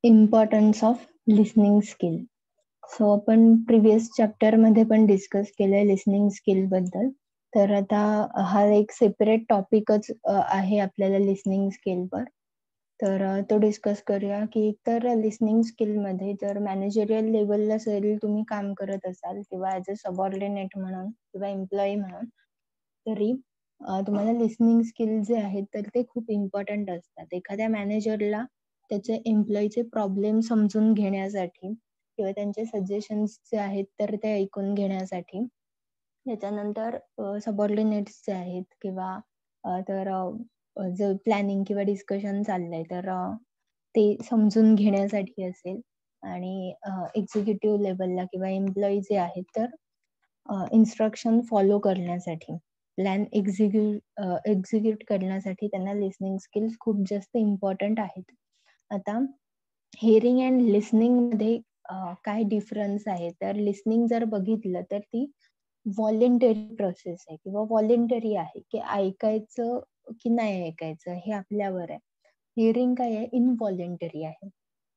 Importance of listening skill. So आपण previous चॅप्टरमध्ये पण discuss केलंय लिसनिंग स्किल बद्दल. तर आता हा एक सेपरेट टॉपिकच आहे आपल्याला लिसनिंग स्किलवर. तर तो डिस्कस करूया की तर लिसनिंग स्किलमध्ये जर मॅनेजरियल लेवलला जरी तुम्ही काम करत असाल किंवा ॲज अ सबऑर्डिनेट म्हणून किंवा एम्प्लॉई म्हणून तरी तुम्हाला लिसनिंग स्किल जे आहेत तर ते खूप इम्पॉर्टंट असतात. एखाद्या मॅनेजरला त्याचे एम्प्लॉईचे प्रॉब्लेम समजून घेण्यासाठी किंवा त्यांचे सजेशन्स जे आहेत तर ते ऐकून घेण्यासाठी. त्याच्यानंतर सबऑर्डिनेट्स जे आहेत किंवा जर प्लॅनिंग किंवा डिस्कशन चाललंय तर ते समजून घेण्यासाठी असेल आणि एक्झिक्युटिव्ह लेवलला किंवा एम्प्लॉई जे आहेत तर इन्स्ट्रक्शन फॉलो करण्यासाठी, प्लॅन एक्झिक्यूट करण्यासाठी त्यांना लिसनिंग स्किल्स खूप जास्त इम्पॉर्टंट आहेत. आता हिअरिंग अँड लिसनिंगमध्ये काय डिफरन्स आहे तर लिसनिंग जर बघितलं तर ती व्हॉलेंटरी प्रोसेस आहे किंवा व्हॉलेंटरी आहे की ऐकायचं की नाही ऐकायचं हे आपल्यावर आहे. हिअरिंग काय आहे इनव्हॉलेंटरी आहे.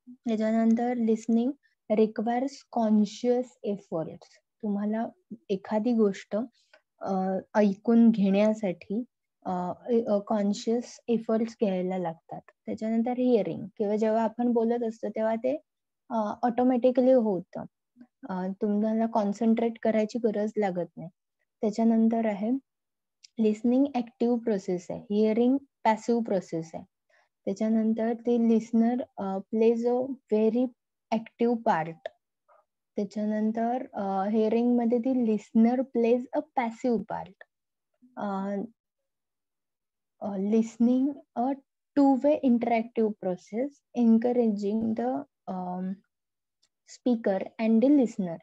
त्याच्यानंतर लिसनिंग रिक्वायर्स कॉन्शियस एफर्ट्स. तुम्हाला एखादी गोष्ट ऐकून घेण्यासाठी कॉन्शियस एफर्ट्स घ्यायला लागतात. त्याच्यानंतर हिअरिंग किंवा जेव्हा आपण बोलत असतो तेव्हा ते ऑटोमॅटिकली होतं. तुम्हाला कॉन्सन्ट्रेट करायची गरज लागत नाही. त्याच्यानंतर आहे लिसनिंग ॲक्टिव्ह प्रोसेस आहे. हिअरिंग पॅसिव्ह प्रोसेस आहे. त्याच्यानंतर ते listener plays a very active part. त्याच्यानंतर हिअरिंगमध्ये ती listener plays a passive part. Listening a two-way interactive process encouraging the speaker and the listener,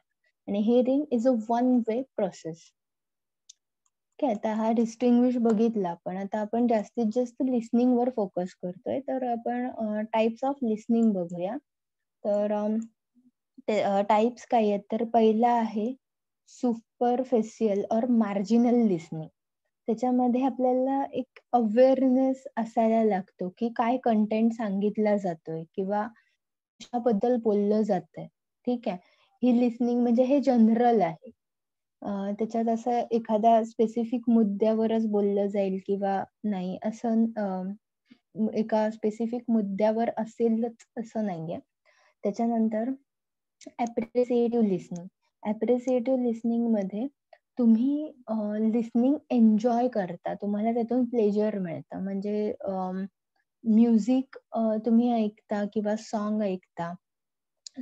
and hearing is a one-way process. Okay, आता हा distinguish बघितला आपण. आता आपण जास्तीत जास्त लिसनिंग वर फोकस करतोय तर आपण टाइप्स ऑफ लिसनिंग बघूया. तर टाइप्स काय आहेत तर पहिला आहे सुपरफिशियल और मार्जिनल लिसनिंग. त्याच्यामध्ये आपल्याला एक अवेअरनेस असायला लागतो की काय कंटेंट सांगितला जातोय किंवा कशाबद्दल बोललं जातंय. ठीक आहे. ही लिसनिंग म्हणजे हे जनरल आहे. त्याच्यात असं एखाद्या स्पेसिफिक मुद्द्यावरच बोललं जाईल किंवा नाही असं एका स्पेसिफिक मुद्द्यावर असेलच असं नाहीये. त्याच्यानंतर ॲप्रिसिएटिव्ह लिसनिंग. ॲप्रिसिएटिव्ह लिसनिंगमध्ये तुम्ही लिसनिंग एन्जॉय करता. तुम्हाला त्यातून प्लेजर मिळतं. म्हणजे म्युझिक तुम्ही ऐकता किंवा सॉन्ग ऐकता.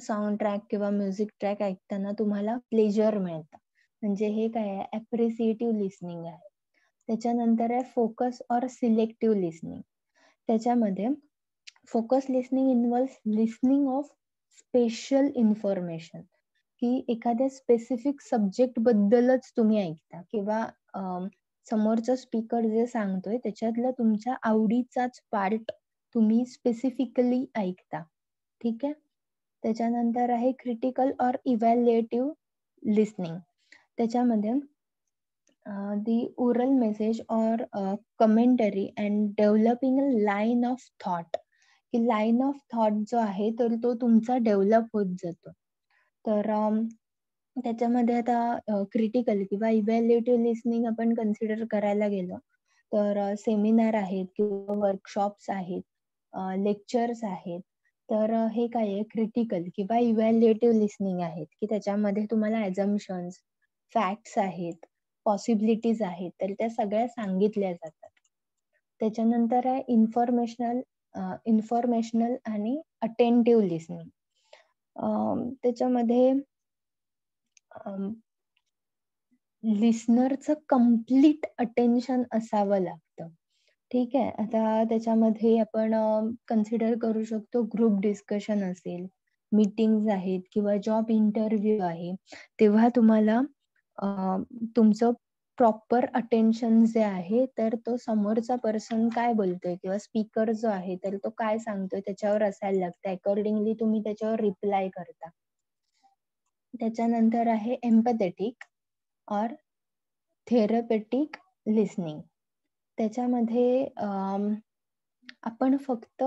साउंड ट्रॅक किंवा म्युझिक ट्रॅक ऐकताना तुम्हाला प्लेजर मिळतं. म्हणजे हे काय आहे ॲप्रिसिएटिव्ह लिसनिंग आहे. त्याच्यानंतर आहे फोकस ऑर सिलेक्टिव्ह लिसनिंग. त्याच्यामध्ये focus listening involves listening of special information, की एखाद्या स्पेसिफिक सब्जेक्ट बद्दलच तुम्ही ऐकता किंवा समोरचा स्पीकर जे सांगतोय त्याच्यातला तुमच्या आवडीचाच पार्ट तुम्ही स्पेसिफिकली ऐकता. ठीक आहे. त्याच्यानंतर आहे क्रिटिकल ऑर इव्हॅल्युएटिव्ह लिसनिंग. त्याच्यामध्ये the oral message or commentary and developing a line of thought, की लाईन ऑफ थॉट जो आहे तर तो तुमचा डेव्हलप होत जातो. तर त्याच्यामध्ये आता क्रिटिकल किंवा इव्हॅल्युएटिव्ह लिसनिंग आपण कन्सिडर करायला गेलो तर सेमिनार आहेत किंवा वर्कशॉप्स आहेत, लेक्चर्स आहेत. तर हे काय आहे क्रिटिकल किंवा इव्हॅल्युएटिव्ह लिसनिंग आहेत की त्याच्यामध्ये तुम्हाला ॲझम्पशन्स, फॅक्ट्स आहेत, पॉसिबिलिटीज आहेत तर त्या सगळ्या सांगितल्या जातात. त्याच्यानंतर आहे इन्फॉर्मेशनल आणि अटेंटिव्ह लिसनिंग. त्याच्यामध्ये लिसनरचं कम्प्लीट अटेन्शन असावं लागतं. ठीक आहे. आता त्याच्यामध्ये आपण कन्सिडर करू शकतो ग्रुप डिस्कशन असेल, मीटिंग्स आहेत किंवा जॉब इंटरव्ह्यू आहे. तेव्हा तुम्हाला तुमचं प्रॉपर अटेन्शन जे आहे तर तो समोरचा पर्सन काय बोलतोय किंवा स्पीकर जो आहे तर तो काय सांगतोय त्याच्यावर असायला लागतं. अकॉर्डिंगली तुम्ही त्याच्यावर रिप्लाय करता. त्याच्यानंतर आहे एम्पॅथेटिक और थेरपेटिक लिसनिंग. त्याच्यामध्ये आपण फक्त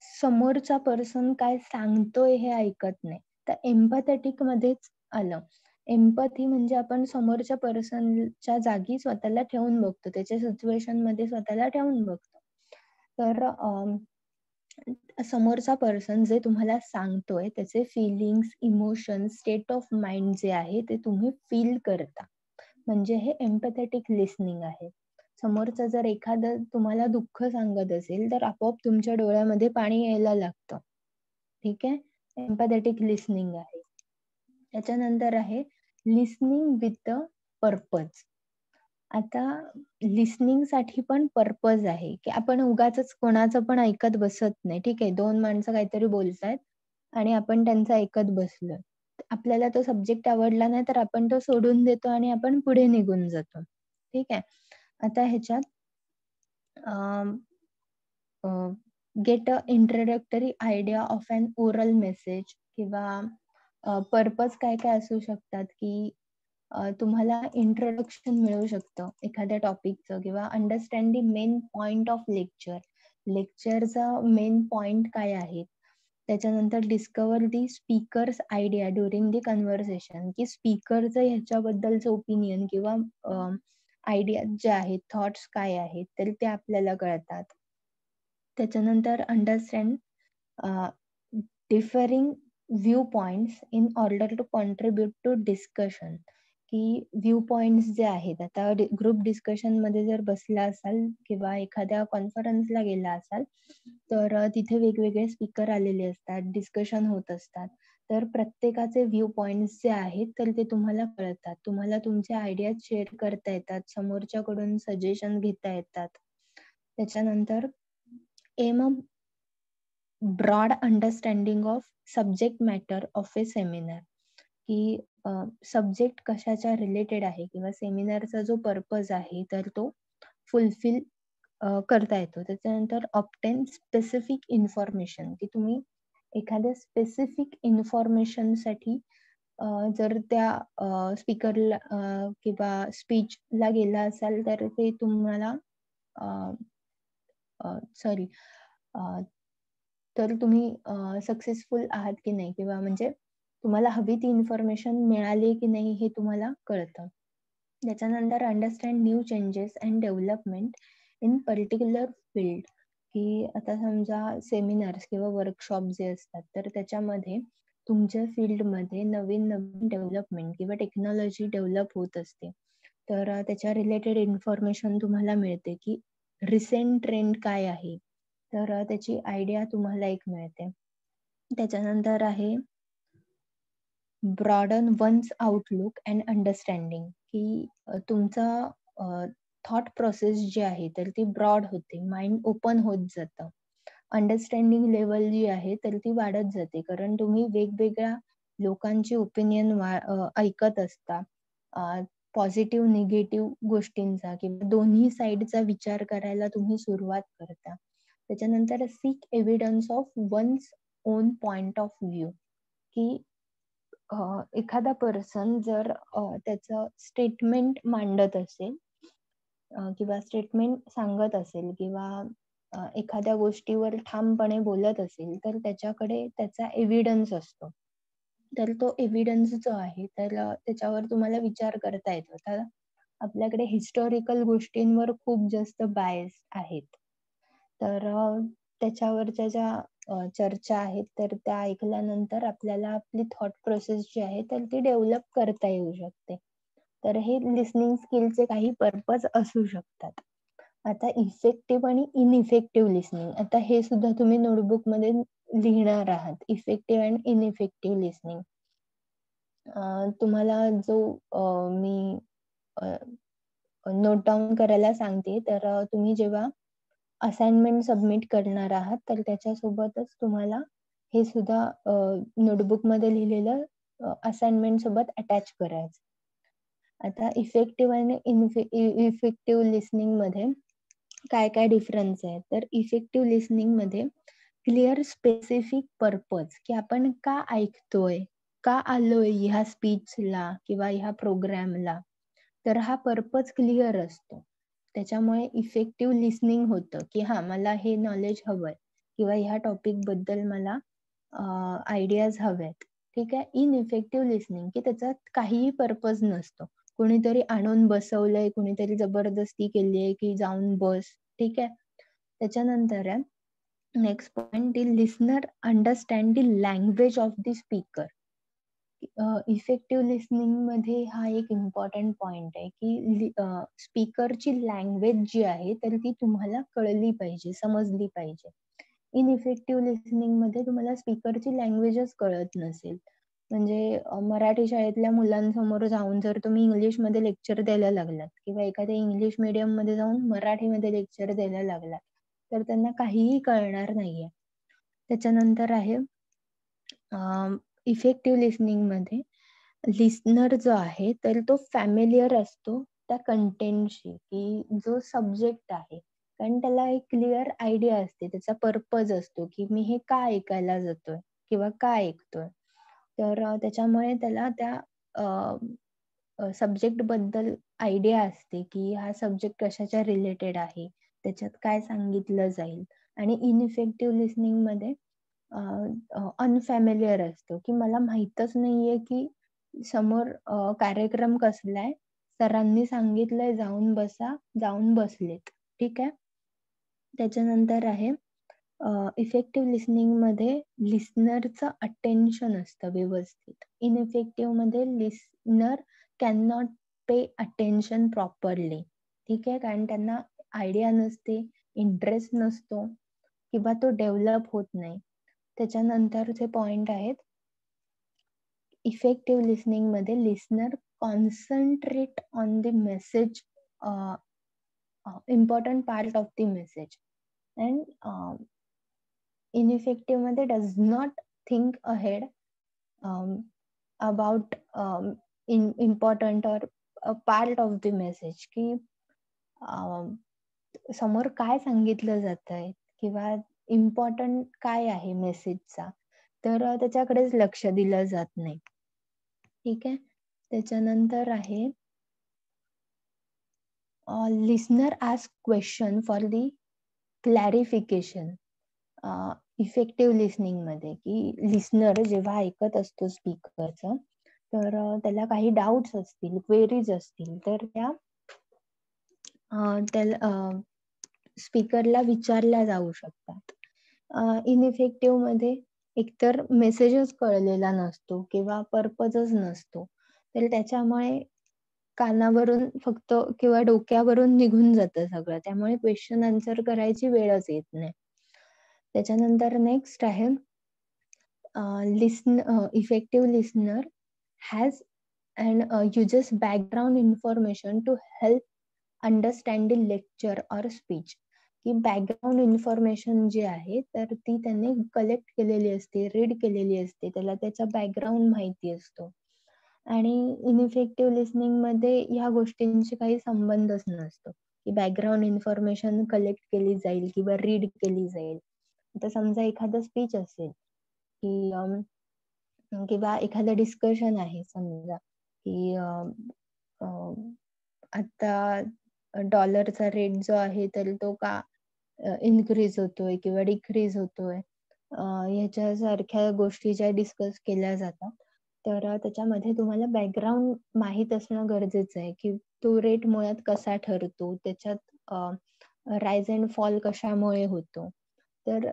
समोरचा पर्सन काय सांगतोय हे ऐकत नाही. तर एम्पॅथेटिक मध्येच आलं. एम्पॅथी म्हणजे आपण समोरच्या पर्सनच्या जागी स्वतःला ठेवून बघतो. त्याच्या सिच्युएशनमध्ये स्वतःला ठेवून बघतो. तर समोरचा पर्सन जे तुम्हाला सांगतोय त्याचे feelings, emotions, state of mind जे आहे ते तुम्ही फील करता. म्हणजे हे एम्पॅथेटिक लिसनिंग आहे. समोरचा जर एखादं तुम्हाला दुःख सांगत असेल, तर आपोआप तुमच्या डोळ्यामध्ये पाणी यायला लागतं. ठीक आहे? एम्पॅथेटिक लिसनिंग आहे. त्याच्यानंतर आहे लिसनिंग विथ अ पर्पज. आता लिसनिंगसाठी पण पर्पज आहे, की आपण उगाचच कोणाचं पण ऐकत बसत नाही. ठीक आहे, 2 माणसं काहीतरी बोलतायत आणि आपण त्यांचं ऐकत बसलोय. आपल्याला तो सब्जेक्ट आवडला नाही, तर आपण तो सोडून देतो आणि आपण पुढे निघून जातो. ठीक आहे. आता ह्याच्यात get a introductory idea of N oral message किंवा पर्पज काय-काय असू शकतात, की तुम्हाला इंट्रोडक्शन मिळू शकतं एखाद्या टॉपिकचं किंवा understand the main point of lecture. लेक्चरचा मेन पॉइंट काय आहे? त्याच्यानंतर discover the speaker's idea during the conversation, की स्पीकरचं ह्याच्याबद्दलचं ओपिनियन किंवा आयडिया जे आहेत, थॉट्स काय आहेत, तर ते आपल्याला कळतात. त्याच्यानंतर understand differing view points in order to contribute to discussion, की व्ह्यू पॉइंट्स जे आहेत, आता ग्रुप डिस्कशनमध्ये जर बसला असाल किंवा एखाद्या कॉन्फरन्सला गेला असाल, तर तिथे वेगवेगळे स्पीकर आलेले असतात, डिस्कशन होत असतात. तर प्रत्येकाचे व्ह्यू पॉइंट्स जे आहेत, तर ते तुम्हाला कळतात. तुम्हाला तुमचे आयडियाज शेअर करता येतात, समोरच्याकडून सजेशन घेता येतात. त्याच्यानंतर aim a broad understanding of subject matter of a seminar, की सब्जेक्ट कशाच्या रिलेटेड आहे किंवा सेमिनारचा जो पर्पज आहे, तर तो फुलफिल करता येतो. त्याच्यानंतर ऑब्टेन स्पेसिफिक इन्फॉर्मेशन, की तुम्ही एखाद्या स्पेसिफिक इन्फॉर्मेशनसाठी जर त्या स्पीकरला किंवा स्पीचला गेला असाल, तर ते तुम्हाला सॉरी तर तुम्ही सक्सेसफुल आहात की नाही किंवा म्हणजे तुम्हाला हवी ती इन्फॉर्मेशन मिळाली की नाही हे तुम्हाला कळतं. त्याच्यानंतर understand new changes and development in particular field, की आता समजा सेमिनार्स किंवा वर्कशॉप जे असतात, तर त्याच्यामध्ये तुमच्या फील्डमध्ये नवीन-नवीन डेव्हलपमेंट किंवा टेक्नॉलॉजी डेव्हलप होत असते. तर त्याच्या रिलेटेड इन्फॉर्मेशन तुम्हाला मिळते, की रिसेंट ट्रेंड काय आहे? तर त्याची आयडिया तुम्हाला एक मिळते. त्याच्यानंतर आहे broaden one's outlook and understanding, की तुमचा थॉट प्रोसेस जी आहे, तर ती ब्रॉड होते. माइंड ओपन होत जातं. अंडरस्टँडिंग लेव्हल जी आहे, तर ती वाढत जाते. कारण तुम्ही वेगवेगळ्या लोकांची ओपिनियन ऐकत असता. पॉझिटिव्ह, निगेटिव्ह गोष्टींचा किंवा दोन्ही साइडचा विचार करायला तुम्ही सुरुवात करता. त्याच्यानंतर sick evidence of one's own point of view, की एखादा पर्सन जर त्याचं स्टेटमेंट मांडत असेल किंवा स्टेटमेंट सांगत असेल किंवा एखाद्या गोष्टीवर ठामपणे बोलत असेल, तर त्याच्याकडे त्याचा एव्हिडन्स असतो. तर तो एव्हिडन्स जो आहे, तर त्याच्यावर तुम्हाला विचार करता येतो. तर आपल्याकडे हिस्टॉरिकल गोष्टींवर खूप जास्त बायस आहेत. तर त्याच्यावरच्या ज्या चर्चा आहेत, तर त्या ऐकल्यानंतर आपल्याला आपली थॉट प्रोसेस जी आहे, तर ती डेव्हलप करता येऊ शकते. तर हे लिसनिंग स्किलचे काही पर्पज असू शकतात. आता इफेक्टिव्ह आणि इनइफेक्टिव्ह लिसनिंग. आता हे सुद्धा तुम्ही नोटबुकमध्ये लिहिणार आहात. Effective and ineffective listening. तुम्हाला जो मी नोट डाउन करायला सांगते, तर तुम्ही जेव्हा असाइनमेंट सबमिट करणार आहात, तर त्याच्यासोबतच तुम्हाला हे सुद्धा नोटबुकमध्ये लिहिलेलं असाइनमेंट सोबत अटॅच करायचं. आता इफेक्टिव्ह आणि इफेक्टिव्ह लिसनिंगमध्ये काय-काय डिफरन्स आहे? तर इफेक्टिव्ह लिसनिंगमध्ये क्लिअर स्पेसिफिक पर्पज, की आपण का ऐकतोय? का आलोय ह्या स्पीचला किंवा ह्या प्रोग्रामला? तर हा पर्पज क्लिअर असतो. त्याच्यामुळे इफेक्टिव्ह लिसनिंग होतं, की हां, मला हे नॉलेज हवंय. किंवा ह्या टॉपिक बद्दल मला आयडियाज हव्यात. ठीक आहे. इनइफेक्टिव्ह लिसनिंग की त्याच्यात काहीही पर्पज नसतो. कोणीतरी आणून बसवलंय, कोणीतरी जबरदस्ती केलीये की जाऊन बस. ठीक आहे. त्याच्यानंतर आहे next point, the listener understand the language of the speaker. Effective listening मध्ये हा एक इम्पॉर्टंट पॉइंट आहे की स्पीकरची लँग्वेज जी आहे तर ती तुम्हाला कळली पाहिजे, समजली पाहिजे. इनइफेक्टिव्ह लिसनिंग मध्ये तुम्हाला स्पीकरची लँग्वेजच कळत नसेल, म्हणजे मराठी शाळेतल्या मुलांसमोर जाऊन जर तुम्ही इंग्लिशमध्ये लेक्चर द्यायला लागलात किंवा एखाद्या इंग्लिश मीडियम मध्ये जाऊन मराठीमध्ये लेक्चर द्यायला लागलात तर त्यांना काहीही कळणार नाहीये. त्याच्यानंतर आहे इफेक्टिव्ह लिसनिंग मध्ये लिस्नर जो आहे तर तो फॅमिलियर असतो त्या कंटेंटशी, की जो सब्जेक्ट आहे, कारण त्याला एक क्लिअर आयडिया असते, त्याचा पर्पज असतो की मी हे का ऐकायला जातोय किंवा का ऐकतोय. तर त्याच्यामुळे त्याला त्या सब्जेक्ट बद्दल आयडिया असते की हा सब्जेक्ट कशाच्या रिलेटेड आहे, त्याच्यात काय सांगितलं जाईल. आणि इनइफेक्टिव्ह लिसनिंग मध्ये अनफॅमिलियर असतो, की मला माहीतच नाहीये की समोर कार्यक्रम कसला आहे. सरांनी सांगितलंय जाऊन बसा, जाऊन बसलेत. ठीक आहे. त्याच्यानंतर आहे इफेक्टिव्ह लिसनिंग मध्ये लिस्नरचं अटेन्शन असतं व्यवस्थित. इनइफेक्टिव्ह मध्ये listener can not pay attention properly. ठीक आहे. कारण त्यांना आयडिया नसते, इंटरेस्ट नसतो किंवा तो डेव्हलप होत नाही. त्याच्यानंतरचे पॉइंट आहेत, इफेक्टिव्ह लिसनिंग मध्ये listener concentrate on the message, important part of the message. And ineffective मध्ये does not think ahead about important और पार्ट ऑफ द मेसेज, की समोर काय सांगितलं जातंय किंवा इम्पॉर्टंट काय आहे मेसेजचा, तर त्याच्याकडेच लक्ष दिलं जात नाही. ठीक आहे. त्याच्यानंतर आहे listener ask question for the clarification. Effective listening मध्ये की लिसनर जेव्हा ऐकत असतो स्पीकरचं, तर त्याला काही डाऊट्स असतील, क्वेरीज असतील, तर त्या त्याला स्पीकरला विचारल्या जाऊ शकतात. इनइफेक्टिव्ह मध्ये एकतर मेसेजच कळलेला नसतो किंवा पर्पजच नसतो, तर त्याच्यामुळे कानावरून फक्त किंवा डोक्यावरून निघून जातं सगळं. त्यामुळे क्वेश्चन आन्सर करायची वेळच येत नाही. त्याच्यानंतर नेक्स्ट आहे effective listener has and uses background information to help understand the lecture or speech. की बॅकग्राऊंड इन्फॉर्मेशन जी आहे तर ती त्याने कलेक्ट केलेली असते, रीड केलेली असते, त्याला त्याचा बॅकग्राऊंड माहिती असतो. आणि इनइफेक्टिव्ह लिसनिंग मध्ये ह्या गोष्टींशी काही संबंधच नसतो, की बॅकग्राऊंड इन्फॉर्मेशन कलेक्ट केली जाईल किंवा रीड केली जाईल. आता समजा एखादं स्पीच असेल की किंवा एखादं डिस्कशन आहे समजा की आता डॉलरचा रेट जो आहे तर तो का इन्क्रीज होतोय किंवा डिक्रीज होतोय, ह्याच्यासारख्या गोष्टी ज्या डिस्कस केल्या जातात, तर त्याच्यामध्ये तुम्हाला बॅकग्राऊंड माहीत असणं गरजेचं आहे, की तो रेट मुळात कसा ठरतो, त्याच्यात राईज अँड फॉल कशामुळे होतो. तर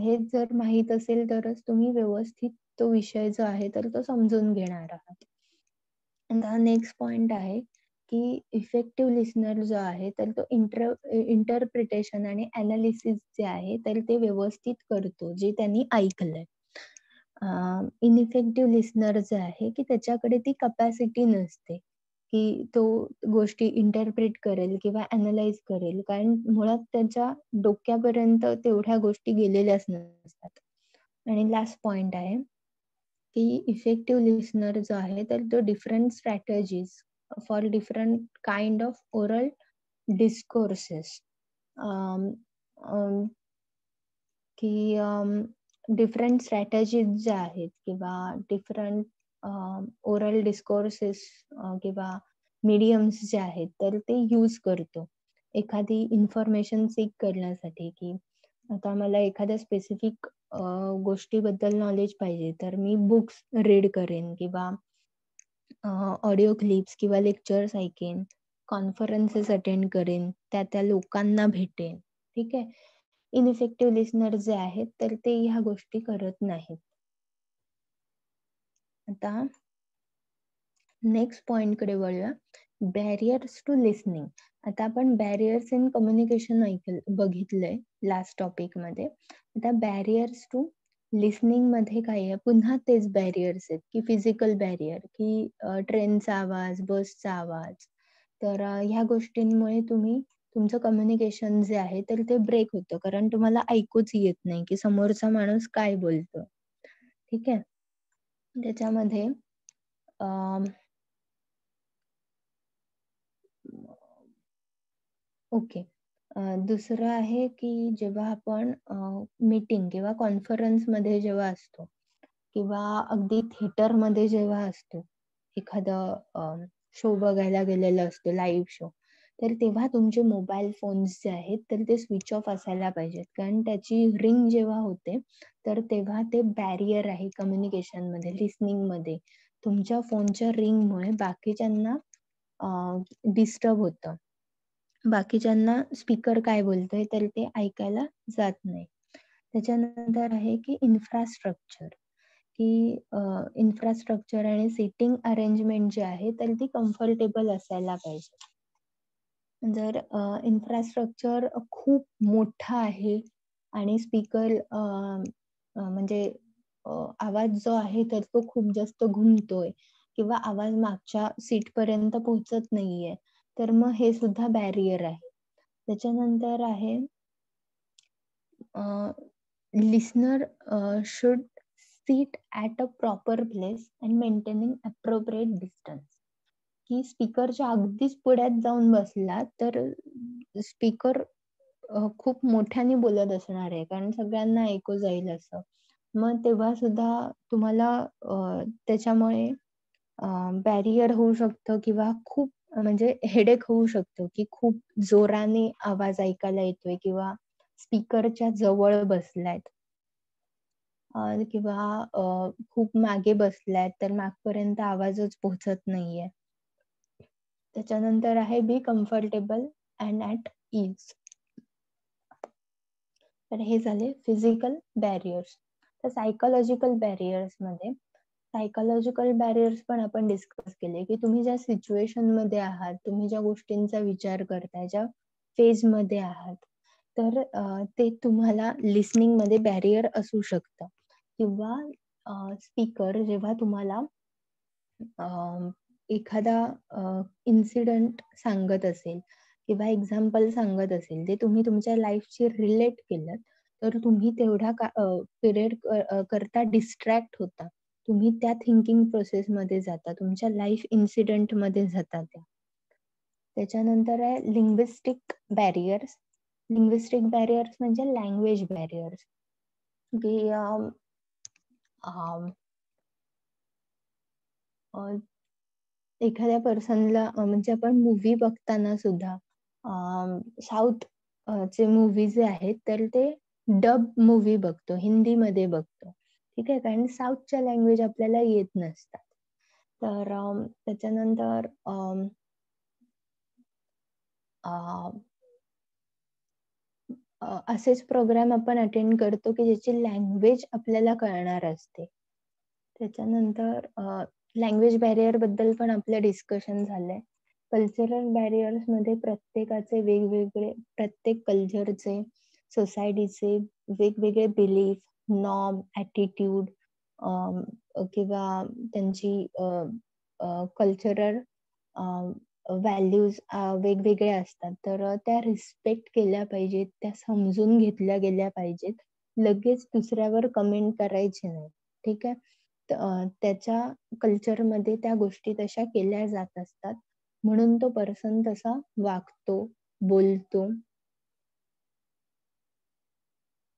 हे जर माहीत असेल तरच तुम्ही व्यवस्थित तो विषय जो आहे तर तो समजून घेणार आहात. नेक्स्ट पॉइंट आहे की इफेक्टिव्ह लिसनर जो आहे तर तो इंटरप्रिटेशन आणि अनालिसिस जे आहे तर ते व्यवस्थित करतो जे त्यांनी ऐकलंय. इनइफेक्टिव्ह लिसनर जे आहे की त्याच्याकडे ती कपॅसिटी नसते की तो गोष्टी इंटरप्रेट करेल किंवा अनालाइज करेल, कारण मुळात त्याच्या डोक्यापर्यंत तेवढ्या गोष्टी गेलेल्याच नसतात. आणि लास्ट पॉइंट आहे की इफेक्टिव्ह लिसनर जो आहे तर तो different strategies for different kind of oral discourses, की डिफरंट स्ट्रॅटेजीज ज्या आहेत किंवा डिफरंट ओरल डिस्कोर्सेस किंवा मीडियम्स जे आहेत तर ते यूज करतो एखादी इन्फॉर्मेशन सीक करण्यासाठी, की आता मला एखाद्या स्पेसिफिक गोष्टीबद्दल नॉलेज पाहिजे, तर मी बुक्स रीड करेन किंवा ऑडिओ क्लिप्स किंवा लेक्चर्स ऐकेन, कॉन्फरन्सेस अटेंड करेन, त्या लोकांना भेटेन. ठीक आहे. इनइफेक्टिव्ह लिस्नर जे आहेत, तर ते ह्या गोष्टी करत नाहीत. आता नेक्स्ट पॉइंटकडे वळूया. Barriers to listening. आता आपण बॅरियर्स इन कम्युनिकेशन बघितलंय लास्ट टॉपिकमध्ये. आता बॅरियर्स टू लिसनिंग मध्ये काय आहे, पुन्हा तेच बॅरियर्स आहेत की फिजिकल बॅरियर, की ट्रेनचा आवाज, बसचा आवाज. तर ह्या गोष्टींमुळे तुमचं कम्युनिकेशन जे आहे तर ते ब्रेक होतं, कारण तुम्हाला ऐकूच येत नाही की समोरचा माणूस काय बोलतो. ठीक आहे. त्याच्यामध्ये ओके. दुसरं आहे की जेव्हा आपण मीटिंग किंवा कॉन्फरन्समध्ये जेव्हा असतो किंवा अगदी थिएटरमध्ये जेव्हा असतो, एखादं शो बघायला गेलेलं असतो, लाईव्ह शो, तर तेव्हा तुमचे मोबाईल फोन्स जे आहेत तर ते स्विच ऑफ असायला पाहिजेत. कारण त्याची रिंग जेव्हा होते, तर तेव्हा ते बॅरियर आहे कम्युनिकेशनमध्ये, लिसनिंगमध्ये. तुमच्या फोनच्या रिंगमुळे बाकीच्यांना डिस्टर्ब होतं. बाकीच्यांना स्पीकर काय बोलतोय तर ते ऐकायला जात नाही. त्याच्यानंतर आहे की इन्फ्रास्ट्रक्चर, की इन्फ्रास्ट्रक्चर आणि सीटिंग अरेंजमेंट जी आहे तर ती कम्फर्टेबल असायला पाहिजे. जर इन्फ्रास्ट्रक्चर खूप मोठा आहे आणि स्पीकर म्हणजे आवाज जो आहे तर तो खूप जास्त घुमतोय किंवा आवाज मागच्या सीटपर्यंत पोहोचत नाहीये, तर मग हे सुद्धा बॅरियर आहे. त्याच्यानंतर आहे listener should seat at a proper place and maintaining appropriate distance. की स्पीकरच्या अगदीच पुढ्यात जाऊन बसला तर स्पीकर खूप मोठ्याने बोलत असणार आहे, कारण सगळ्यांना ऐकू जाईल असं. मग तेव्हा सुद्धा तुम्हाला त्याच्यामुळे बॅरियर होऊ शकतं किंवा खूप म्हणजे हेडेक होऊ शकतो, की खूप जोराने आवाज ऐकायला येतोय किंवा स्पीकरच्या जवळ बसलायत किंवा खूप मागे बसलायत तर मागपर्यंत आवाजच पोहोचत नाहीये. त्याच्यानंतर आहे बी कम्फर्टेबल अँड ॲट ईज. तर हे झाले फिजिकल बॅरियर्स. तर सायकोलॉजिकल बॅरियर्स पण आपण डिस्कस केले, की तुम्ही ज्या सिच्युएशन मध्ये आहात, तुम्ही ज्या गोष्टींचा विचार करताय, ज्या फेज मध्ये आहात, तर ते तुम्हाला लिसनिंग मध्ये बॅरियर असू शकतं. किंवा स्पीकर जेव्हा तुम्हाला एखादा इन्सिडेंट सांगत असेल किंवा एक्झाम्पल सांगत असेल, ते तुम्ही तुमच्या लाईफशी रिलेट केलं, तर तुम्ही तेवढा पिरियड करता डिस्ट्रॅक्ट होता. तुम्ही त्या थिंकिंग प्रोसेसमध्ये जाता, तुमच्या लाईफ इन्सिडेंटमध्ये जाता त्या. त्याच्यानंतर आहे लिंग्विस्टिक बॅरियर्स. लिंग्विस्टिक बॅरियर्स म्हणजे लँग्वेज बॅरियर्स, की एखाद्या पर्सनला म्हणजे आपण मूव्ही बघताना सुद्धा साऊथ चे मूव्ही जे आहेत तर ते डब मूव्ही बघतो, हिंदीमध्ये बघतो. ठीक आहे, कारण साऊथच्या लँग्वेज आपल्याला येत नसतात. तर त्याच्यानंतर असेच प्रोग्राम आपण अटेंड करतो की ज्याची लँग्वेज आपल्याला कळणार असते. त्याच्यानंतर लँग्वेज बॅरियर बद्दल पण आपलं डिस्कशन झालंय. कल्चरल बॅरियर्स मध्ये प्रत्येकाचे वेगवेगळे, प्रत्येक कल्चरचे, सोसायटीचे वेगवेगळे बिलीफ, नॉर्म, ॲटिट्यूड किंवा त्यांची कल्चरल व्हॅल्यूज वेगवेगळ्या असतात. तर त्या रिस्पेक्ट केल्या पाहिजेत, त्या समजून घेतल्या गेल्या पाहिजेत. लगेच दुसऱ्यावर कमेंट करायची नाही. ठीक आहे. त्याच्या कल्चरमध्ये त्या गोष्टी तशा केल्या जात असतात. म्हणून तो पर्सन तसा वागतो, बोलतो.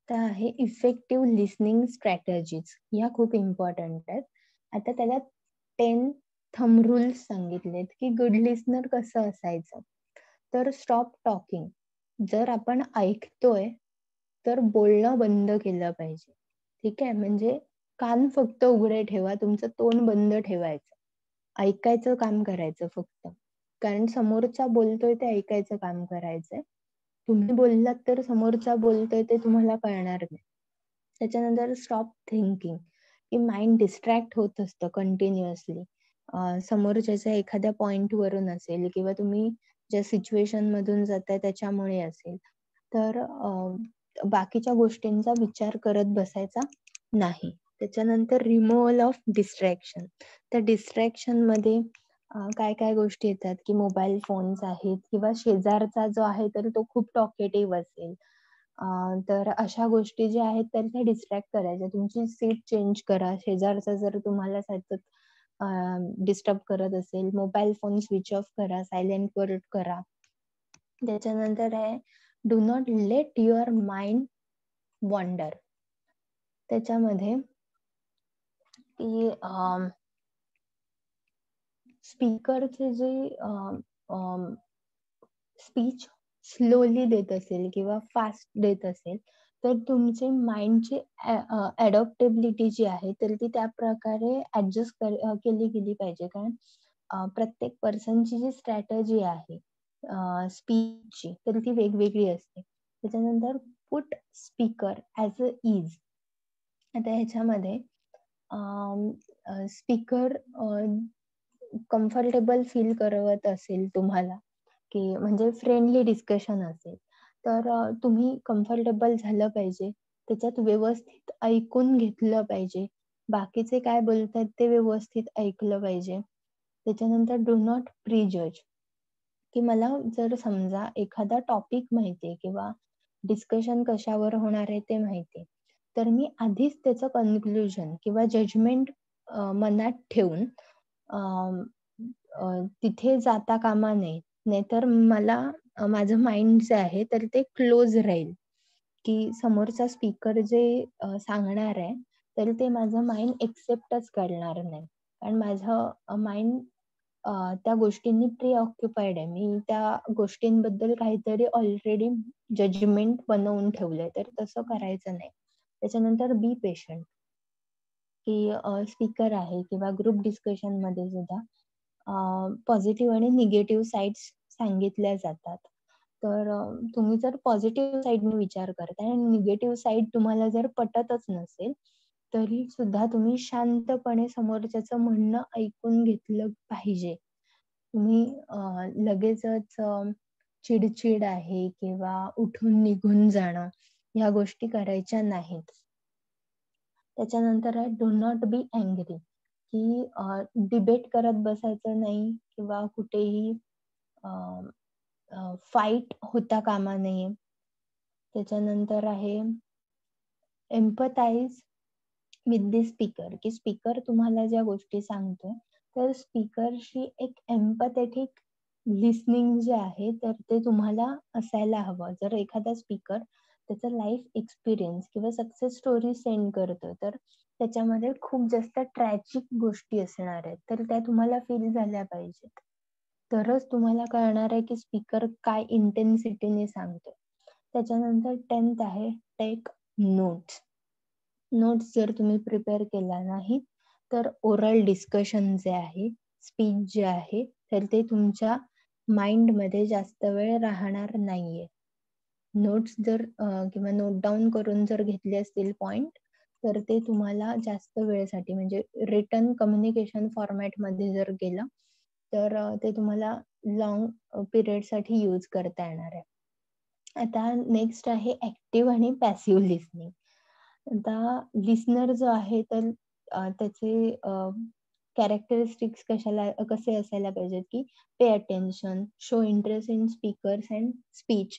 त्या आहे इफेक्टिव्ह लिसनिंग स्ट्रॅटेजीज. ह्या खूप इम्पॉर्टंट आहेत. आता त्याला 10 थंब रूल्स सांगितलेत, की गुड लिस्नर कसं असायचं. तर स्टॉप टॉकिंग. जर आपण ऐकतोय तर बोलणं बंद केलं पाहिजे. ठीक आहे. म्हणजे कान फक्त उघडे ठेवा, तुमचं तोंड बंद ठेवायचं. ऐकायचं काम करायचं फक्त. कारण समोरचा बोलतोय ते ऐकायचं काम करायचंय. तुम्ही बोललात तर समोरचा बोलतोय ते तुम्हाला कळणार नाही. त्याच्यानंतर स्टॉप थिंकिंग, की माइंड डिस्ट्रॅक्ट होत असतं कंटिन्युअसली. समोरच्याच्या एखाद्या पॉइंटवरून असेल किंवा तुम्ही ज्या सिच्युएशनमधून जाताय त्याच्यामुळे असेल. तर बाकीच्या गोष्टींचा विचार करत बसायचा नाही. त्याच्यानंतर रिमूव्हल ऑफ डिस्ट्रॅक्शन. त्या डिस्ट्रॅक्शनमध्ये काय-काय गोष्टी येतात, की मोबाईल फोन्स आहेत किंवा शेजारचा जो आहे तर तो खूप टॉकेटिव्ह असेल. तर अशा गोष्टी ज्या आहेत तर त्या डिस्ट्रॅक्ट करायच्या. तुमची सीट चेंज करा. शेजारचा जर तुम्हाला सतत डिस्टर्ब करत असेल, मोबाईल फोन स्विच ऑफ करा, सायलेंटवर करा. त्याच्यानंतर आहे do not let your mind wander. त्याच्यामध्ये की स्पीकरचे जे स्पीच स्लोली देत असेल किंवा फास्ट देत असेल, तर तुमचे माइंडची अडॉप्टेबिलिटी जी आहे, तर ती त्या प्रकारे ॲडजस्ट केली गेली पाहिजे. कारण प्रत्येक पर्सनची जी स्ट्रॅटेजी आहे स्पीचची, तर ती वेगवेगळी असते. त्याच्यानंतर पुट स्पीकर ॲज अ ईज. आता ह्याच्यामध्ये स्पीकर कम्फर्टेबल फील करवत असेल तुम्हाला, की म्हणजे फ्रेंडली डिस्कशन असेल, तर तुम्ही कम्फर्टेबल झालं पाहिजे. त्याच्यात व्यवस्थित ऐकून घेतलं पाहिजे. बाकीचे काय बोलतायत ते व्यवस्थित ऐकलं पाहिजे. त्याच्यानंतर डू नॉट प्रिजज, की मला जर समजा एखादा टॉपिक माहितीये किंवा डिस्कशन कशावर होणार आहे ते माहितीये, तर मी आधीच त्याचं कन्क्लुजन किंवा जजमेंट मनात ठेवून तिथे जाता कामा नये. नाहीतर मला माझं माइंड जे आहे तर ते क्लोज राहील, की समोरचा स्पीकर जे सांगणार आहे, तर ते माझं माइंड एक्सेप्टच करणार नाही. कारण माझं माइंड त्या गोष्टींनी प्रीऑक्युपाईड आहे. मी त्या गोष्टींबद्दल काहीतरी ऑलरेडी जजमेंट बनवून ठेवलंय, तर तसं करायचं नाही. त्याच्यानंतर बी पेशंट, की स्पीकर आहे किंवा ग्रुप डिस्कशनमध्ये सुद्धा पॉझिटिव्ह आणि निगेटिव्ह साइड्स सांगितल्या जातात. तर तुम्ही जर पॉझिटिव्ह साइडने विचार करताय आणि निगेटिव्ह साइड तुम्हाला जर पटतच नसेल, तरी सुद्धा तुम्ही शांतपणे समोरच्याचं म्हणणं ऐकून घेतलं पाहिजे. तुम्ही लगेचच चिड आहे किंवा उठून निघून जाणं, ह्या गोष्टी करायच्या नाहीत. त्याच्यानंतर आहे डू नॉट बी अँग्री, की डिबेट करत बसायचं नाही किंवा कुठेही फाईट होता कामा नये. त्याच्यानंतर आहे एम्पथाइज विथ द स्पीकर, की स्पीकर तुम्हाला ज्या गोष्टी सांगतोय, तर स्पीकरशी एक एम्पॅथेटिक लिसनिंग जे आहे, तर ते तुम्हाला असायला हवं. जर एखादा स्पीकर त्याचा लाईफ एक्सपिरियन्स किंवा सक्सेस स्टोरी सेंड करतोय, तर त्याच्यामध्ये खूप जास्त ट्रॅजिक गोष्टी असणार आहेत, तर त्या तुम्हाला फील झाल्या पाहिजेत. तरच तुम्हाला कळणार आहे, की स्पीकर काय इंटेन्सिटीने सांगतोय. त्याच्यानंतर 10th आहे टेक नोट्स. नोट्स जर तुम्ही प्रिपेअर केला नाही, तर ओरल डिस्कशन जे आहे, स्पीच जे आहे, तर ते तुमच्या माइंडमध्ये जास्त वेळ राहणार नाहीये. नोट्स जर किंवा नोट डाउन करून जर घेतले असतील पॉइंट, तर ते तुम्हाला जास्त वेळेसाठी म्हणजे रिटन कम्युनिकेशन फॉर्मॅटमध्ये जर गेलं, तर ते तुम्हाला लाँग पिरियडसाठी यूज करता येणार आहे. आता नेक्स्ट आहे ॲक्टिव्ह आणि पॅसिव्ह लिसनिंग. आता लिसनर जो आहे तर त्याचे कॅरेक्टरिस्टिक्स कसे असायला पाहिजेत, की pay attention, show interest in speaker's and speech,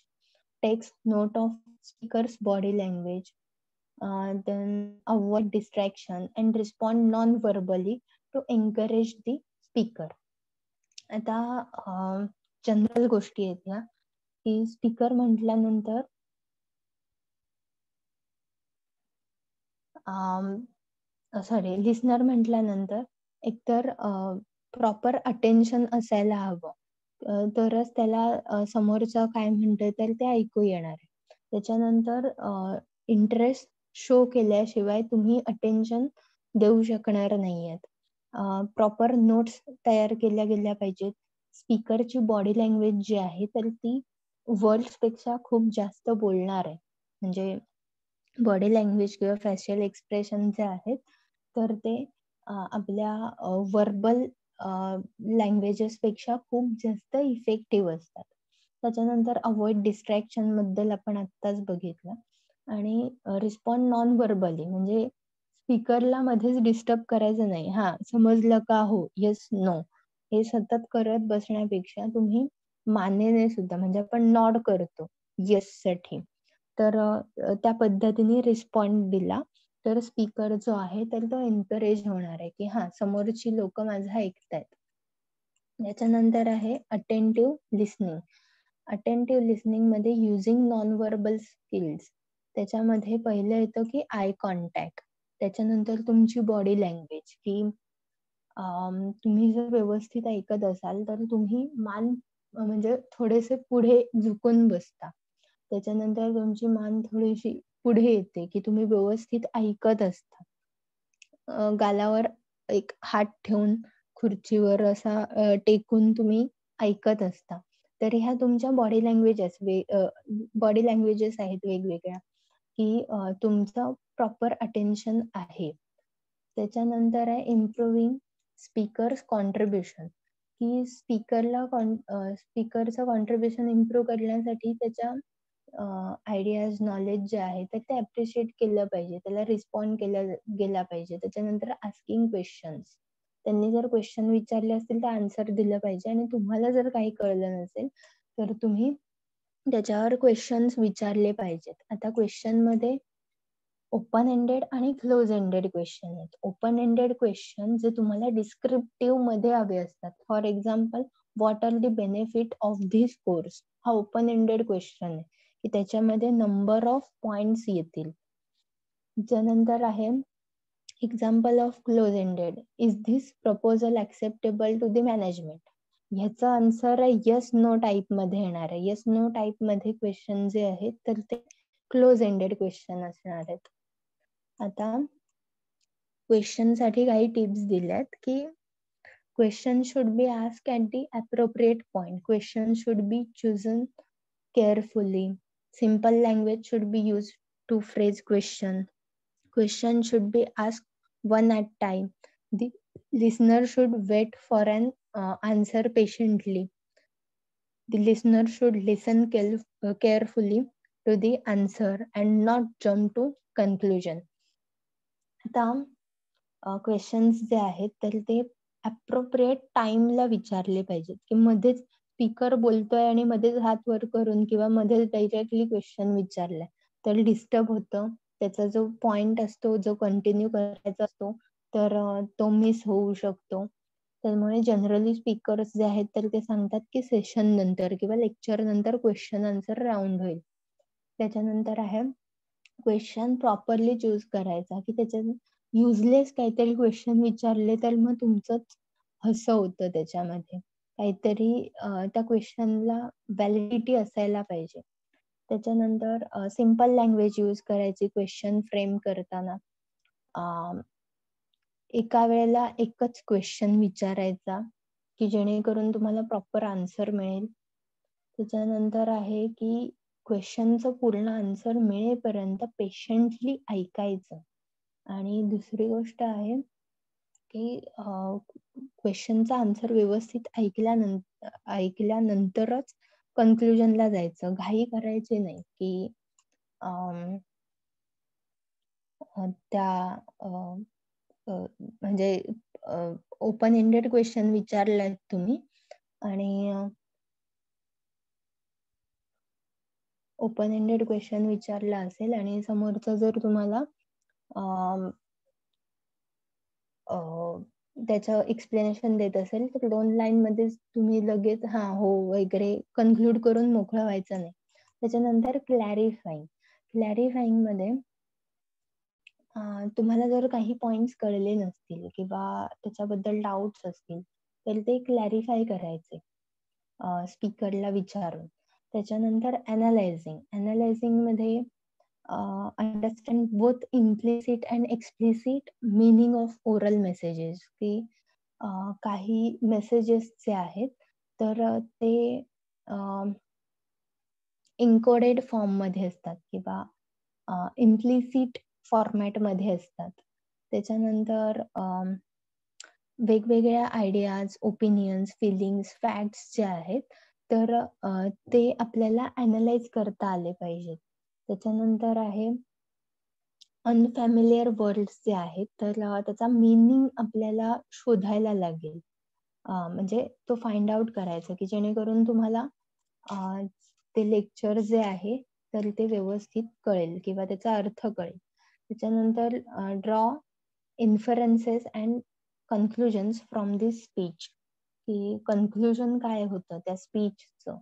takes note of speaker's body language, then avoid distraction and respond non verbally to encourage the speaker. आता जनरल गोष्टी आहेत ह्या, की स्पीकर म्हटल्यानंतर सॉरी लिसनर म्हटल्यानंतर एकतर प्रॉपर अटेन्शन असायला हवं. तरच त्याला समोरचं काय म्हणतोय तर ते ऐकू येणार आहे. त्याच्यानंतर इंटरेस्ट शो केल्याशिवाय तुम्ही अटेन्शन देऊ शकणार नाहीयेत. प्रॉपर नोट्स तयार केल्या गेल्या पाहिजेत. स्पीकरची बॉडी लँग्वेज जी आहे तर ती वर्ड्सपेक्षा खूप जास्त बोलणार आहे. म्हणजे बॉडी लँग्वेज किंवा फेशियल एक्सप्रेशन जे आहेत तर ते आपल्या व्हर्बल लँग्वेजेसपेक्षा खूप जास्त इफेक्टिव्ह असतात. त्याच्यानंतर अव्हॉइड डिस्ट्रॅक्शन बद्दल आपण आत्ताच बघितलं आणि रिस्पॉन्ड नॉन व्हर्बली म्हणजे स्पीकरला मध्येच डिस्टर्ब करायचं नाही. हां, समजलं का? हो, येस, नो हे सतत करत बसण्यापेक्षा तुम्ही मानेने सुद्धा म्हणजे आपण नॉड करतो येससाठी. तर त्या पद्धतीने रिस्पॉन्ड दिला तर स्पीकर जो आहे तर तो एन्करेज होणार आहे, की हां, समोरची लोकं माझं ऐकतायत. त्याच्यानंतर आहे अटेंटिव्ह लिसनिंग. अटेंटिव्ह लिसनिंगमध्ये युजिंग नॉन व्हर्बल स्किल्स. त्याच्यामध्ये पहिलं येतं की आय कॉन्टॅक्ट. त्याच्यानंतर तुमची बॉडी लँग्वेज, की तुम्ही जर व्यवस्थित ऐकत असाल तर तुम्ही मान म्हणजे थोडेसे पुढे झुकून बसता. त्याच्यानंतर तुमची मान थोडीशी पुढे येते, की तुम्ही व्यवस्थित ऐकत असता. गालावर एक हात ठेवून खुर्चीवर असा टेकून तुम्ही ऐकत असता. तर ह्या तुमच्या बॉडी लँग्वेजेस आहेत वेगवेगळ्या, की तुमचं प्रॉपर अटेन्शन आहे. त्याच्यानंतर आहे इम्प्रूव्हिंग स्पीकर्स कॉन्ट्रिब्युशन, की स्पीकरचं कॉन्ट्रिब्युशन इम्प्रूव्ह करण्यासाठी त्याच्या आयडियाज, नॉलेज जे आहे तर ते अप्रिशिएट केलं पाहिजे. त्याला रिस्पॉन्ड केला गेला पाहिजे. त्याच्यानंतर आस्किंग क्वेशन्स. त्यांनी जर क्वेशन विचारले असतील तर आन्सर दिलं पाहिजे आणि तुम्हाला जर काही कळलं नसेल तर तुम्ही त्याच्यावर क्वेशन्स विचारले पाहिजेत. आता क्वेशनमध्ये ओपन एंडेड आणि क्लोज एंडेड क्वेश्चन आहेत. ओपन एंडेड क्वेश्चन जे तुम्हाला डिस्क्रिप्टिव्ह मध्ये हवे असतात. For example, what are the benefit of this course? हा ओपन एंडेड क्वेश्चन आहे, की त्याच्यामध्ये नंबर ऑफ पॉइंट्स येतील. त्यानंतर आहे example of close ended. Is this proposal acceptable to the management? ह्याचा आन्सर आहे येस नो टाईप मध्ये येणार आहे. येस नो टाईप मध्ये क्वेश्चन जे आहेत तर ते क्लोज एंडेड क्वेश्चन असणार आहेत. आता क्वेश्चन साठी काही टिप्स दिल्यात, की question should be asked at the appropriate point. Question should be chosen carefully. Simple language should be used to phrase question. Question should be asked one at time. The listener should wait for an answer patiently. The listener should listen carefully to the answer and not jump to conclusion. आता questions जे आहेत तर ते appropriate टाइमला विचारले पाहिजेत, की मध्येच स्पीकर बोलतोय आणि मध्येच हात वर करून किंवा मध्येच डायरेक्टली क्वेश्चन विचारलाय तर डिस्टर्ब होतं. त्याचा जो पॉइंट असतो, जो कंटिन्यू करायचा असतो तर तो मिस होऊ शकतो. त्यामुळे जनरली स्पीकर्स जे आहेत तर ते सांगतात, की सेशन नंतर किंवा लेक्चर नंतर क्वेश्चन आन्सर राउंड होईल. त्याच्यानंतर आहे क्वेश्चन प्रॉपरली चूज करायचा, की त्याच्यात युजलेस काहीतरी क्वेश्चन विचारले तर मग तुमचंच हसं होतं त्याच्यामध्ये. काहीतरी त्या क्वेश्चनला व्हॅलिडिटी असायला पाहिजे. त्याच्यानंतर सिंपल लँग्वेज यूज करायची क्वेश्चन फ्रेम करताना. एका वेळेला एकच क्वेश्चन विचारायचा, की जेणेकरून तुम्हाला प्रॉपर आन्सर मिळेल. त्याच्यानंतर आहे, की क्वेश्चनचं पूर्ण आन्सर मिळेपर्यंत पेशंटली ऐकायचं. आणि दुसरी गोष्ट आहे, की क्वेश्चनचा आन्सर व्यवस्थित ऐकल्यानंतरच कन्क्लुजनला जायचं. घाई करायची नाही, की त्या म्हणजे ओपन एंडेड क्वेश्चन विचारलाय तुम्ही आणि ओपन एंडेड क्वेश्चन विचारला असेल आणि समोरचा जर तुम्हाला त्याचं एक्सप्लेनेशन देत असेल तर 2 लाईन मध्ये तुम्ही लगेच हा हो वगैरे कन्क्लूड करून मोकळं व्हायचं नाही. त्याच्यानंतर क्लॅरिफाईंग मध्ये तुम्हाला जर काही पॉइंट्स कळले नसतील किंवा त्याच्याबद्दल डाऊट्स असतील तर ते क्लॅरिफाय करायचे स्पीकरला विचारून. त्याच्यानंतर अनालायझिंग मध्ये understand both implicit and explicit meaning of oral messages, की काही मेसेजेस जे आहेत तर ते एन्कोडेड फॉर्म मध्ये असतात किंवा इम्प्लिसिट फॉर्मॅट मध्ये असतात. त्याच्यानंतर वेगवेगळ्या आयडियाज, ओपिनियन्स, फिलिंग्स, फॅक्ट्स जे आहेत तर ते आपल्याला अॅनलाइज करता आले पाहिजेत. त्याच्यानंतर आहे अनफॅमिलियर वर्ड्स जे आहेत तर त्याचा मीनिंग आपल्याला शोधायला लागेल. म्हणजे तो फाइंड आउट करायचा, की जेणेकरून तुम्हाला ते लेक्चर जे आहे तर ते व्यवस्थित कळेल किंवा त्याचा अर्थ कळेल. त्याच्यानंतर draw इन्फरन्सेस and conclusions from this speech, की कन्क्लुजन काय होतं त्या स्पीचचं,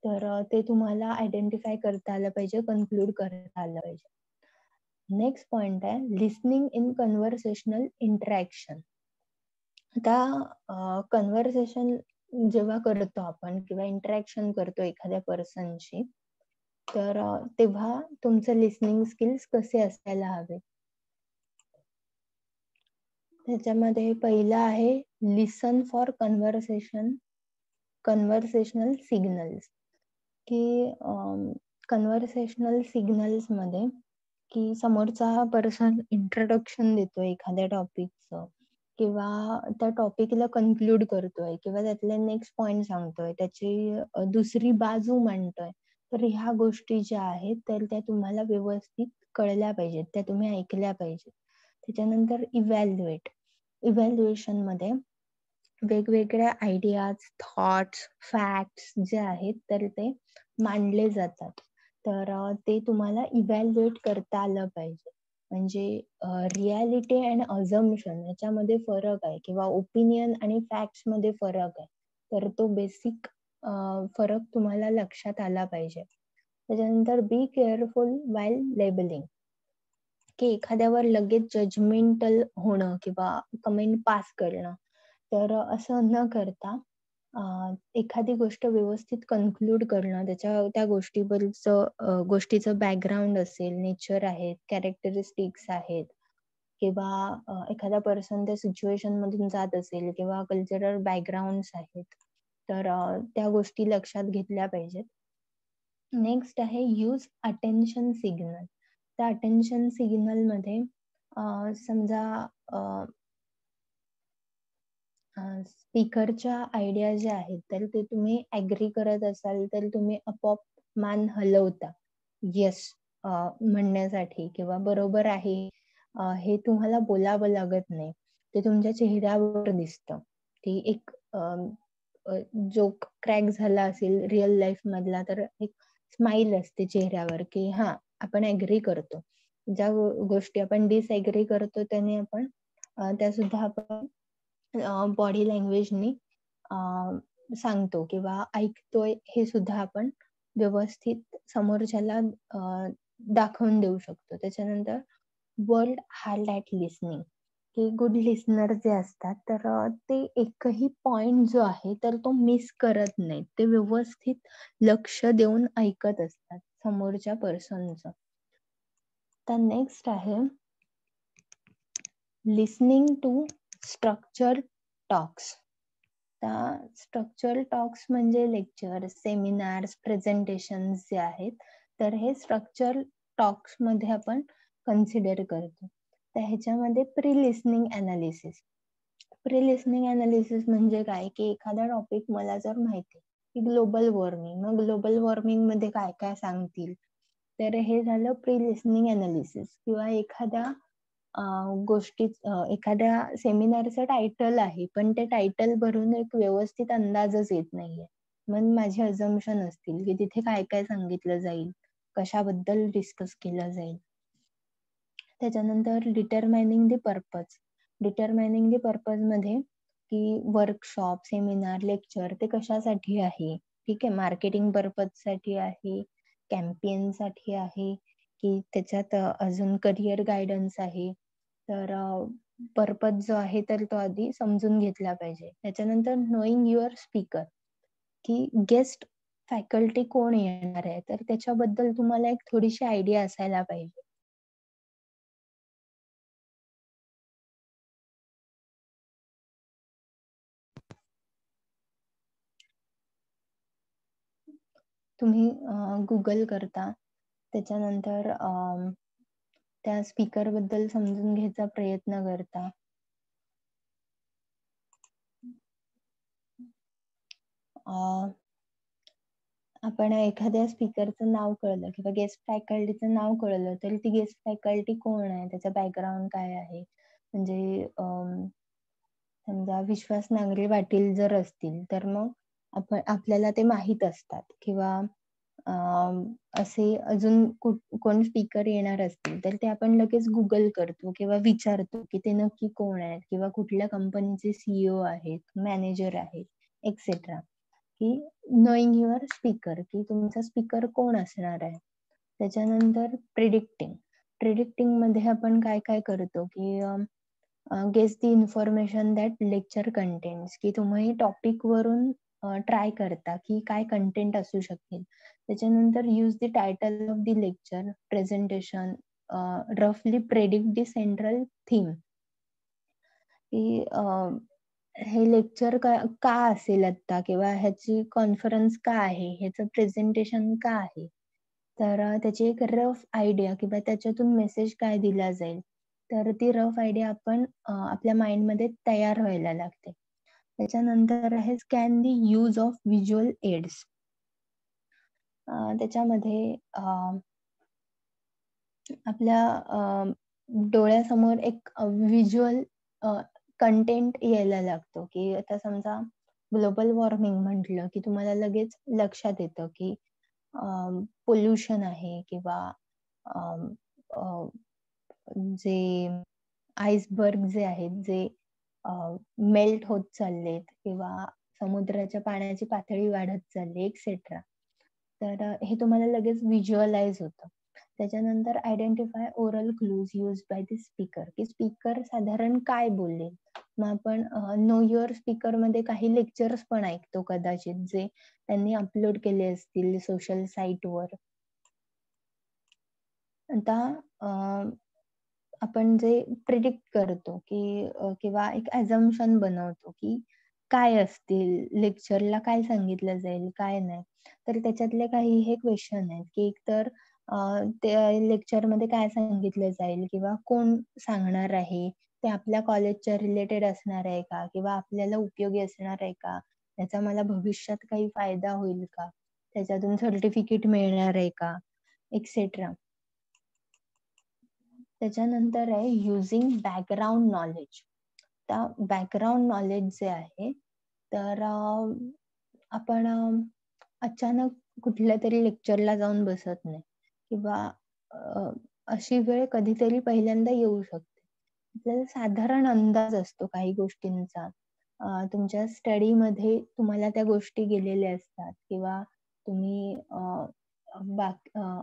तर ते तुम्हाला आयडेंटिफाय करता आलं पाहिजे, कन्क्लूड करता आलं पाहिजे. नेक्स्ट पॉइंट आहे लिसनिंग इन कन्व्हर्सेशनल इंटरॅक्शन. आता कन्व्हर्सेशन जेव्हा करतो आपण किंवा इंटरॅक्शन करतो एखाद्या पर्सनशी, तर तेव्हा तुमचं लिसनिंग स्किल्स कसे असायला हवे. त्याच्यामध्ये पहिलं आहे लिसन फॉर कन्व्हर्सेशनल सिग्नल्स, की कन्व्हर्सेशनल सिग्नल्स मध्ये की समोरचा पर्सन इंट्रोडक्शन देतोय एखाद्या टॉपिकचं किंवा त्या टॉपिकला कन्क्लूड करतोय किंवा त्यातले नेक्स्ट पॉइंट सांगतोय, त्याची दुसरी बाजू मांडतोय, तर ह्या गोष्टी ज्या आहेत तर त्या तुम्हाला व्यवस्थित कळल्या पाहिजेत, त्या तुम्ही ऐकल्या पाहिजेत. त्याच्यानंतर इव्हॅल्युएशन मध्ये वेगवेगळ्या आयडियाज, थॉट्स, फॅक्ट्स जे आहेत तर ते मांडले जातात. तर ते तुम्हाला इव्हॅल्युएट करता आलं पाहिजे. म्हणजे रियालिटी अँड अझम्पशन याच्यामध्ये फरक आहे किंवा ओपिनियन आणि फॅक्ट्स मध्ये फरक आहे. तर तो बेसिक फरक तुम्हाला लक्षात आला पाहिजे. त्याच्यानंतर बी केअरफुल वाईल लेबलिंग, की एखाद्यावर लगेच जजमेंटल होणं किंवा कमेंट पास करणं, तर असं न करता एखादी गोष्ट व्यवस्थित कन्क्लूड करणं, त्या गोष्टीचं बॅकग्राऊंड असेल, नेचर आहेत, कॅरेक्टरिस्टिक्स आहेत किंवा एखादा पर्सन त्या सिच्युएशन मधून जात असेल किंवा कल्चरल बॅकग्राऊंड्स आहेत, तर त्या गोष्टी लक्षात घेतल्या पाहिजेत. नेक्स्ट आहे यूज अटेन्शन सिग्नल. त्या अटेन्शन सिग्नल मध्ये समजा स्पीकरच्या आयडिया ज्या आहेत तर ते तुम्ही ऍग्री करत असाल तर तुम्ही आपोआप मान हलवता येस म्हणण्यासाठी किंवा बरोबर आहे हे तुम्हाला बोलावं लागत नाही, ते तुमच्या चेहऱ्यावर दिसतं. ती एक जोक क्रॅक झाला असेल रिअल लाईफ मधला तर एक स्माइल असते चेहऱ्यावर की हा आपण ऍग्री करतो. ज्या गोष्टी आपण डिसऍग्री करतो त्याने आपण त्या सुद्धा आपण बॉडी लँग्वेजनी सांगतो किंवा ऐकतोय हे सुद्धा आपण व्यवस्थित समोरच्याला दाखवून देऊ शकतो. त्याच्यानंतर वर्ल्ड हायलाइट लिसनिंग, की गुड लिसनर जे असतात तर ते एकही पॉइंट जो आहे तर तो मिस करत नाहीत, ते व्यवस्थित लक्ष देऊन ऐकत असतात समोरच्या पर्सनचं. तर नेक्स्ट आहे listening to structure talks. Structural talks म्हणजे लेक्चर, सेमिनार्स, प्रेझेंटेशन जे आहेत तर हे स्ट्रक्चर टॉक्स मध्ये आपण कन्सिडर करतो. तर ह्याच्यामध्ये pre listening analysis. Pre listening analysis म्हणजे काय, की एखादा टॉपिक मला जर माहिती की ग्लोबल वॉर्मिंग, मग ग्लोबल वॉर्मिंग मध्ये काय काय सांगतील, तर हे झालं प्री लिसनिंग अनालिसिस. किंवा एखाद्या सेमिनारचं टायटल आहे पण ते टायटल भरून एक व्यवस्थित अंदाजच येत नाहीये, मग माझे अझम्पशन असतील की तिथे काय काय सांगितलं जाईल, कशाबद्दल डिस्कस केलं जाईल. त्याच्यानंतर डिटरमाइनिंग द पर्पज मध्ये की वर्कशॉप, सेमिनार, लेक्चर ते कशासाठी आहे, ठीक आहे, मार्केटिंग पर्पज साठी आहे, कॅम्पेन साठी आहे, की त्याच्यात अजून करिअर गायडन्स आहे. तर पर्पज जो आहे तर तो आधी समजून घेतला पाहिजे. त्याच्यानंतर नोईंग युअर स्पीकर, की गेस्ट फॅकल्टी कोण येणार आहे, तर त्याच्याबद्दल तुम्हाला एक थोडीशी आयडिया असायला पाहिजे. तुम्ही Google करता. त्याच्यानंतर त्या स्पीकर बद्दल समजून घ्यायचा प्रयत्न करता. आपण एखाद्या स्पीकरचं नाव कळलं किंवा गेस्ट फॅकल्टीचं नाव कळलं, तर ती गेस्ट फॅकल्टी कोण आहे? त्याचं बॅकग्राऊंड काय आहे? म्हणजे समजा विश्वास नांगरे पाटील जर असतील, तर मग आपल्याला ते माहीत असतात किंवा असे अजून कोण स्पीकर येणार असतील, तर ते आपण लगेच Google करतो किंवा विचारतो, की ते नक्की कोण आहेत किंवा कुठल्या कंपनीचे CEO आहेत, मॅनेजर आहेत, एक्सेट्रा. की नोइंग युअर स्पीकर, की तुमचा स्पीकर कोण असणार आहे. त्याच्यानंतर प्रिडिक्टिंग. प्रिडिक्टिंगमध्ये आपण काय-काय करतो, की guess the information that lecture contains, की तुम्ही टॉपिकवरून ट्राय करता, की काय कंटेंट असू शकेल. त्याच्यानंतर use the title of the lecture, presentation, रफली प्रेडिक्ट द सेंट्रल थीम, की हे लेक्चर का असेल आत्ता किंवा ह्याची कॉन्फरन्स का आहे? ह्याचं प्रेझेंटेशन का आहे? तर त्याची एक रफ आयडिया किंवा त्याच्यातून मेसेज काय दिला जाईल, तर ती रफ आयडिया आपण आपल्या माइंडमध्ये तयार व्हायला लागते. त्याच्यानंतर आहे scan the use of visual aids. त्याच्यामध्ये आपल्या डोळ्यासमोर एक व्हिज्युअल कंटेंट यायला लागतो, की आता समजा ग्लोबल वॉर्मिंग म्हटलं, की तुम्हाला लगेच लक्षात येतं, की पोल्युशन आहे किंवा अं, अ, जे आइसबर्ग जे आहेत, जे मेल्ट होत चाललेत किंवा समुद्राच्या पाण्याची पातळी वाढत चालली एक्सेट्रा. तर हे तुम्हाला लगेच व्हिज्युअलाइज होतं. त्याच्यानंतर identify oral clues used by the speaker, की स्पीकर साधारण काय बोलले. मग आपण नो युअर स्पीकरमध्ये काही लेक्चर्स पण ऐकतो कदाचित, जे त्यांनी अपलोड केले असतील सोशल साईटवर. आता आपण जे प्रिडिक्ट करतो, की किंवा एक अझम्पशन बनवतो, की काय असतील, लेक्चरला काय सांगितलं जाईल, काय नाही. तर त्याच्यातले काही हे क्वेशन आहेत, की एकतर त्या लेक्चरमध्ये काय सांगितलं जाईल किंवा कोण सांगणार आहे, ते आपल्या कॉलेजच्या रिलेटेड असणार आहे का? किंवा आपल्याला उपयोगी असणार आहे का? त्याचा मला भविष्यात काही फायदा होईल का? त्याच्यातून सर्टिफिकेट मिळणार आहे का? एक्सेट्रा. त्याच्यानंतर आहे युजिंग बॅकग्राऊंड नॉलेज. त्या बॅकग्राऊंड नॉलेज जे आहे, तर आपण अचानक कुठल्यातरी लेक्चरला जाऊन बसत नाही किंवा अ, अशी वेळ कधीतरी पहिल्यांदा येऊ शकते. आपल्याला साधारण अंदाज असतो काही गोष्टींचा. तुमच्या स्टडीमध्ये तुम्हाला त्या गोष्टी गेलेल्या असतात किंवा तुम्ही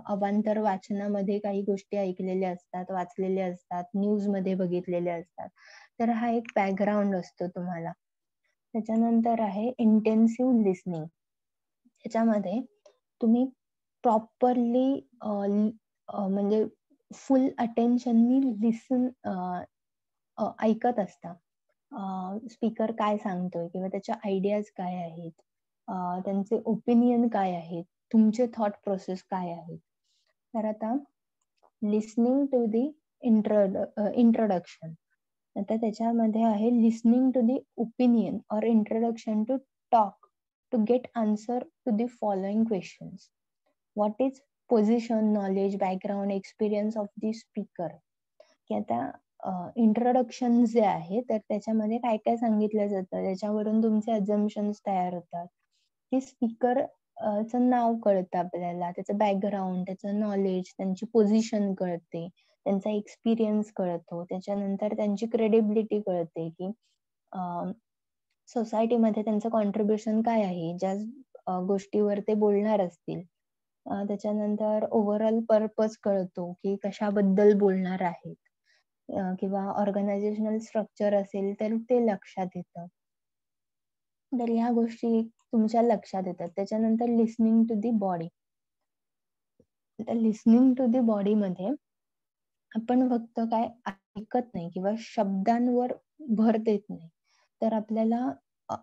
अवांतर वाचनामध्ये काही गोष्टी ऐकलेल्या असतात, वाचलेल्या असतात, न्यूजमध्ये बघितलेल्या असतात. तर हा एक बॅकग्राऊंड असतो तुम्हाला. त्याच्यानंतर आहे इंटेन्सिव्ह लिसनिंग. ह्याच्यामध्ये तुम्ही प्रॉपरली म्हणजे फुल अटेन्शननी ऐकत असता. स्पीकर काय सांगतोय किंवा त्याच्या आयडियाज काय आहेत, त्यांचे ओपिनियन काय आहेत, तुमचे थॉट प्रोसेस काय आहेत. तर आता लिसनिंग टू दी इंट्रोडक्शन. आता त्याच्यामध्ये आहे listening to the opinion or introduction to talk to get answer to the following questions. What is position, knowledge, background, experience of the speaker. की आता इंट्रोडक्शन जे आहे, तर त्याच्यामध्ये काय-काय सांगितलं जातं, त्याच्यावरून तुमचे अझम्पशन्स तयार होतात. की स्पीकर चं नाव कळतं आपल्याला, त्याचं बॅकग्राऊंड, त्याचं नॉलेज, त्यांची पोझिशन कळते, त्यांचा एक्सपिरियन्स कळतो. त्याच्यानंतर त्यांची क्रेडिबिलिटी कळते, की सोसायटीमध्ये त्यांचं कॉन्ट्रिब्युशन काय आहे, ज्या गोष्टीवर ते बोलणार असतील. त्याच्यानंतर ओव्हरऑल पर्पज कळतो, की कशाबद्दल बोलणार आहेत. किंवा ऑर्गनायझेशनल स्ट्रक्चर असेल तर ते लक्षात येतं. तर ह्या गोष्टी तुमच्या लक्षात येतात. त्याच्यानंतर लिसनिंग टू दी बॉडी. आता लिसनिंग टू दी बॉडी मध्ये आपण फक्त काय ऐकत नाही किंवा शब्दांवर भर देत नाही, तर आपल्याला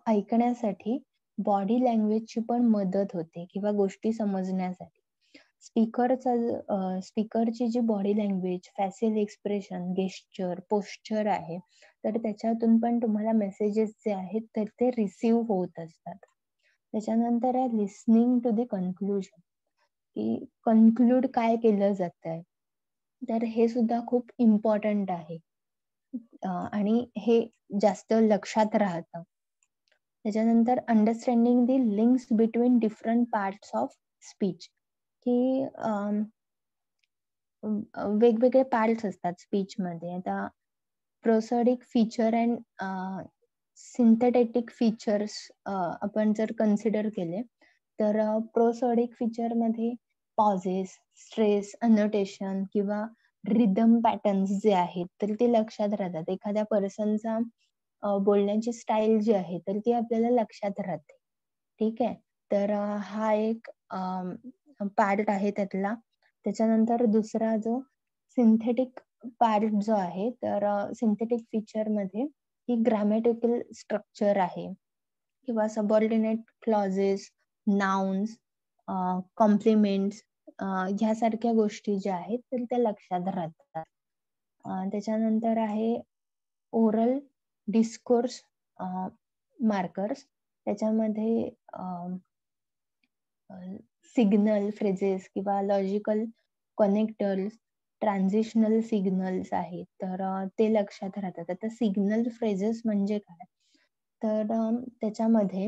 ऐकण्यासाठी बॉडी लँग्वेजची पण मदत होते किंवा गोष्टी समजण्यासाठी. स्पीकरची जी body language, facial expression, gesture, posture आहे, तर त्याच्यातून पण तुम्हाला मेसेजेस जे आहेत तर ते रिसीव्ह होत असतात. त्याच्यानंतर आहे लिसनिंग टू दी कन्क्लुजन, की कन्क्लूड काय केलं जातंय. तर हे सुद्धा खूप इम्पॉर्टंट आहे आणि हे जास्त लक्षात राहतं. त्याच्यानंतर understanding the links between different parts of speech, की वेगवेगळे पार्ट्स असतात स्पीचमध्ये. आता प्रोसोडिक फीचर अँड सिंथेटिक फीचर्स आपण जर कन्सिडर केले, तर प्रोसोडिक फीचरमध्ये पॉजेस, स्ट्रेस, अनोटेशन किंवा रिदम पॅटर्न्स जे आहेत, तर ते लक्षात राहतात. एखाद्या पर्सनचा बोलण्याची स्टाईल जी आहे, तर ती आपल्याला लक्षात राहते. ठीक आहे. तर हा एक पार्ट आहे त्यातला. त्याच्यानंतर दुसरा जो सिंथेटिक पार्ट जो आहे, तर सिंथेटिक फीचरमध्ये ही ग्रामॅटिकल स्ट्रक्चर आहे किंवा सबऑर्डिनेट क्लॉजेस, नाउन्स, कॉम्प्लिमेंट्स ह्यासारख्या गोष्टी ज्या आहेत, तर त्या लक्षात राहतात. त्याच्यानंतर आहे ओरल डिस्कोर्स मार्कर्स. त्याच्यामध्ये सिग्नल, फ्रेजेस किंवा लॉजिकल कनेक्टर्स, ट्रान्झिशनल सिग्नल्स आहेत, तर ते लक्षात राहतात. आता सिग्नल फ्रेजेस म्हणजे काय? तर त्याच्यामध्ये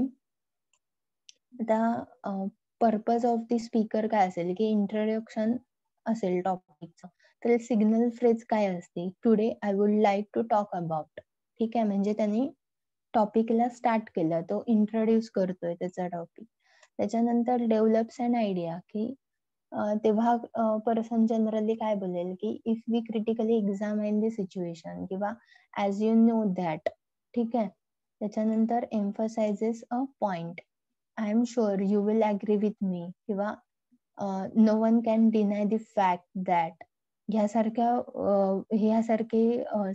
आता पर्पज ऑफ द स्पीकर काय असेल, की इंट्रोडक्शन असेल टॉपिकचं. तर सिग्नल फ्रेज काय असते? Today I would like to talk about. ठीक आहे, म्हणजे त्यांनी टॉपिकला स्टार्ट केलं, तो इंट्रोड्यूस करतोय त्याचा टॉपिक. त्याच्यानंतर डेव्हलप्स अन आयडिया, की तेव्हा पर्सन जनरली काय बोलेल, की if we critically examine the situation किंवा ॲज यू नो दॅट. ठीक आहे. त्याच्यानंतर emphasises a point. I am sure you will agree with me किंवा no one can deny the fact that. ह्यासारखे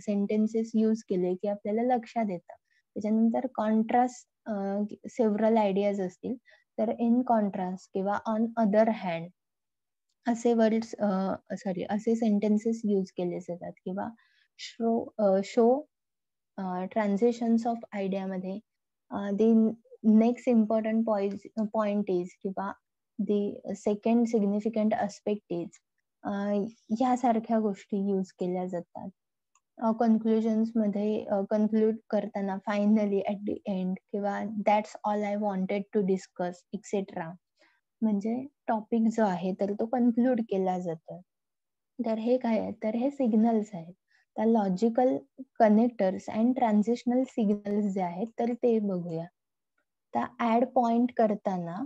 सेंटेन्सेस यूज केले की आपल्याला लक्षात येतं. त्याच्यानंतर कॉन्ट्रास्ट, सेव्हरल आयडियाज असतील, तर इन कॉन्ट्रास्ट किंवा ऑन अदर हँड असे वर्ड्स असे सेंटेन्सेस यूज केले जातात किंवा शो ट्रान्झिशन्स ऑफ आयडियामध्ये the next important point is किंवा the second significant aspect is, ह्यासारख्या गोष्टी यूज केल्या जातात. कन्क्लुजन्स मध्ये कन्क्लूड करताना फायनली ॲट द एंड किंवा that's all I wanted to discuss etcetera, म्हणजे टॉपिक जो आहे तर तो कन्क्लूड केला जातो. तर हे काय आहे? तर हे सिग्नल्स आहेत. तर लॉजिकल कनेक्टर्स अँड ट्रान्झिशनल सिग्नल्स जे आहेत तर ते बघूया. तर ऍड पॉइंट करताना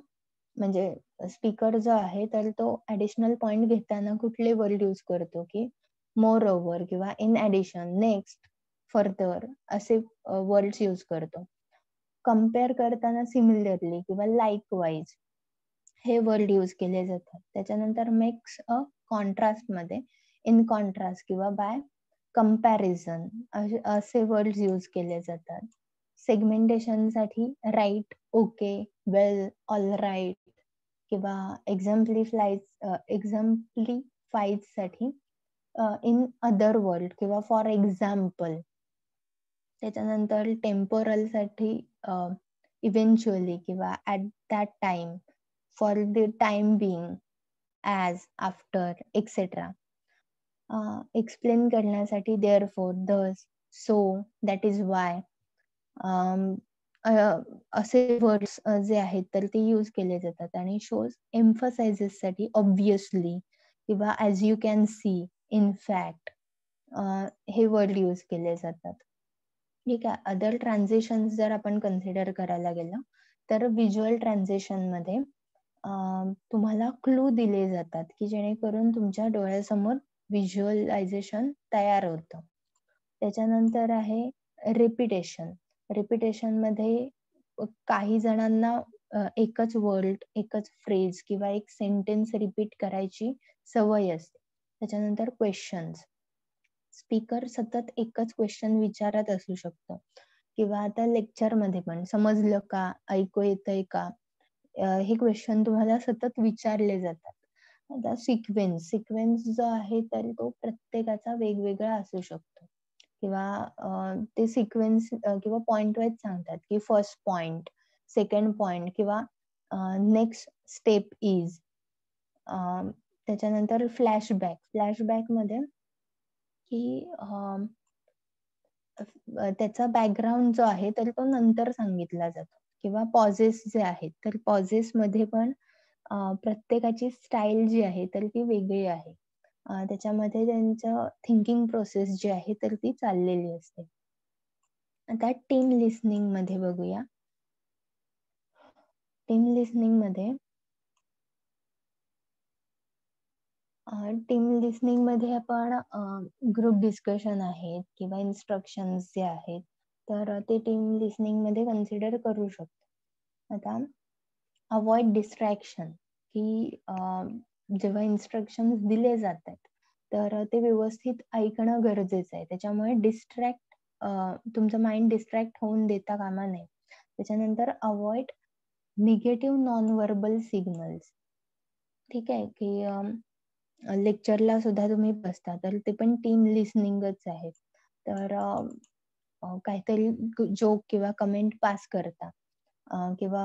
म्हणजे स्पीकर जो आहे तर तो ऍडिशनल पॉइंट घेताना कुठले वर्ड यूज करतो, की मोर ओव्हर किंवा इन ऍडिशन, नेक्स्ट, फर्दर असे वर्ड्स यूज करतो. कम्पेअर करताना सिमिलरली किंवा लाईक वाईज हे वर्ड यूज केले जातात. त्याच्यानंतर मेक्स अ कॉन्ट्रास्ट मध्ये इन कॉन्ट्रास्ट किंवा बाय कंपॅरिझन असे वर्ड यूज केले जातात. सेगमेंटेशन साठी राईट, ओके, वेल, ऑल राईट किंवा एक्झाम्प्लिफाईज साठी इन अदर वर्ल्ड किंवा फॉर एक्झाम्पल. त्याच्यानंतर टेम्पोरल साठी इव्हेंच्युअली किंवा at that time, for the time being, as, after, etcetera. Explain करण्यासाठी therefore, thus, so, that is why असे वर्ड्स जे आहेत तर ते यूज केले जातात. आणि शोज एम्फसाइजेस साठी ऑब्वियसली किंवा as you can see, in fact हे वर्ड यूज केले जातात. ठीक आहे. अदर ट्रान्झिशन्स जर आपण कन्सिडर करायला गेलो, तर व्हिज्युअल ट्रान्झिशन मध्ये तुम्हाला क्लू दिले जातात, की जेणेकरून तुमच्या डोळ्यासमोर व्हिज्युअलायझेशन तयार होतं. त्याच्यानंतर आहे रिपिटेशन. रिपिटेशन मध्ये काही जणांना एकच वर्ड, एकच फ्रेज किंवा एक सेंटेन्स रिपीट करायची सवय असते. त्याच्यानंतर क्वेश्चन्स. स्पीकर सतत एकच क्वेश्चन विचारत असू शकतो किंवा आता लेक्चरमध्ये पण समजलं का? ऐकू येतंय का? हे क्वेश्चन तुम्हाला सतत विचारले जातात. आता सिक्वेन्स जो आहे तर तो प्रत्येकाचा वेगवेगळा असू शकतो किंवा ते सिक्वेन्स किंवा पॉइंट वाईज सांगतात की फर्स्ट पॉइंट, सेकंड पॉइंट किंवा नेक्स्ट स्टेप इज. त्याच्यानंतर फ्लॅशबॅक मध्ये की त्याचा बॅकग्राऊंड जो आहे तर तो नंतर सांगितला जातो किंवा पॉझेस जे आहेत तर पॉझेस मध्ये पण प्रत्येकाची स्टाईल जी आहे तर ती वेगळी आहे. त्याच्यामध्ये त्यांचं थिंकिंग प्रोसेस जी आहे तर ती चाललेली असते. आता टीम लिसनिंग मध्ये बघूया. टीम लिसनिंग मध्ये आपण ग्रुप डिस्कशन आहेत किंवा इन्स्ट्रक्शन्स जे आहेत तर ते टीम लिसनिंग मध्ये कन्सिडर करू शकतो. आता अवॉइड डिस्ट्रॅक्शन की जेव्हा इन्स्ट्रक्शन्स दिले जातात तर ते व्यवस्थित ऐकणं गरजेचं आहे. त्याच्यामुळे तुमचं माइंड डिस्ट्रॅक्ट होऊन देता कामा नये. त्याच्यानंतर avoid negative non verbal signals. ठीक आहे की लेक्चरला सुद्धा तुम्ही बसता तर ते पण टीम लिसनिंगच आहे. तर काहीतरी जोक किंवा कमेंट पास करता किंवा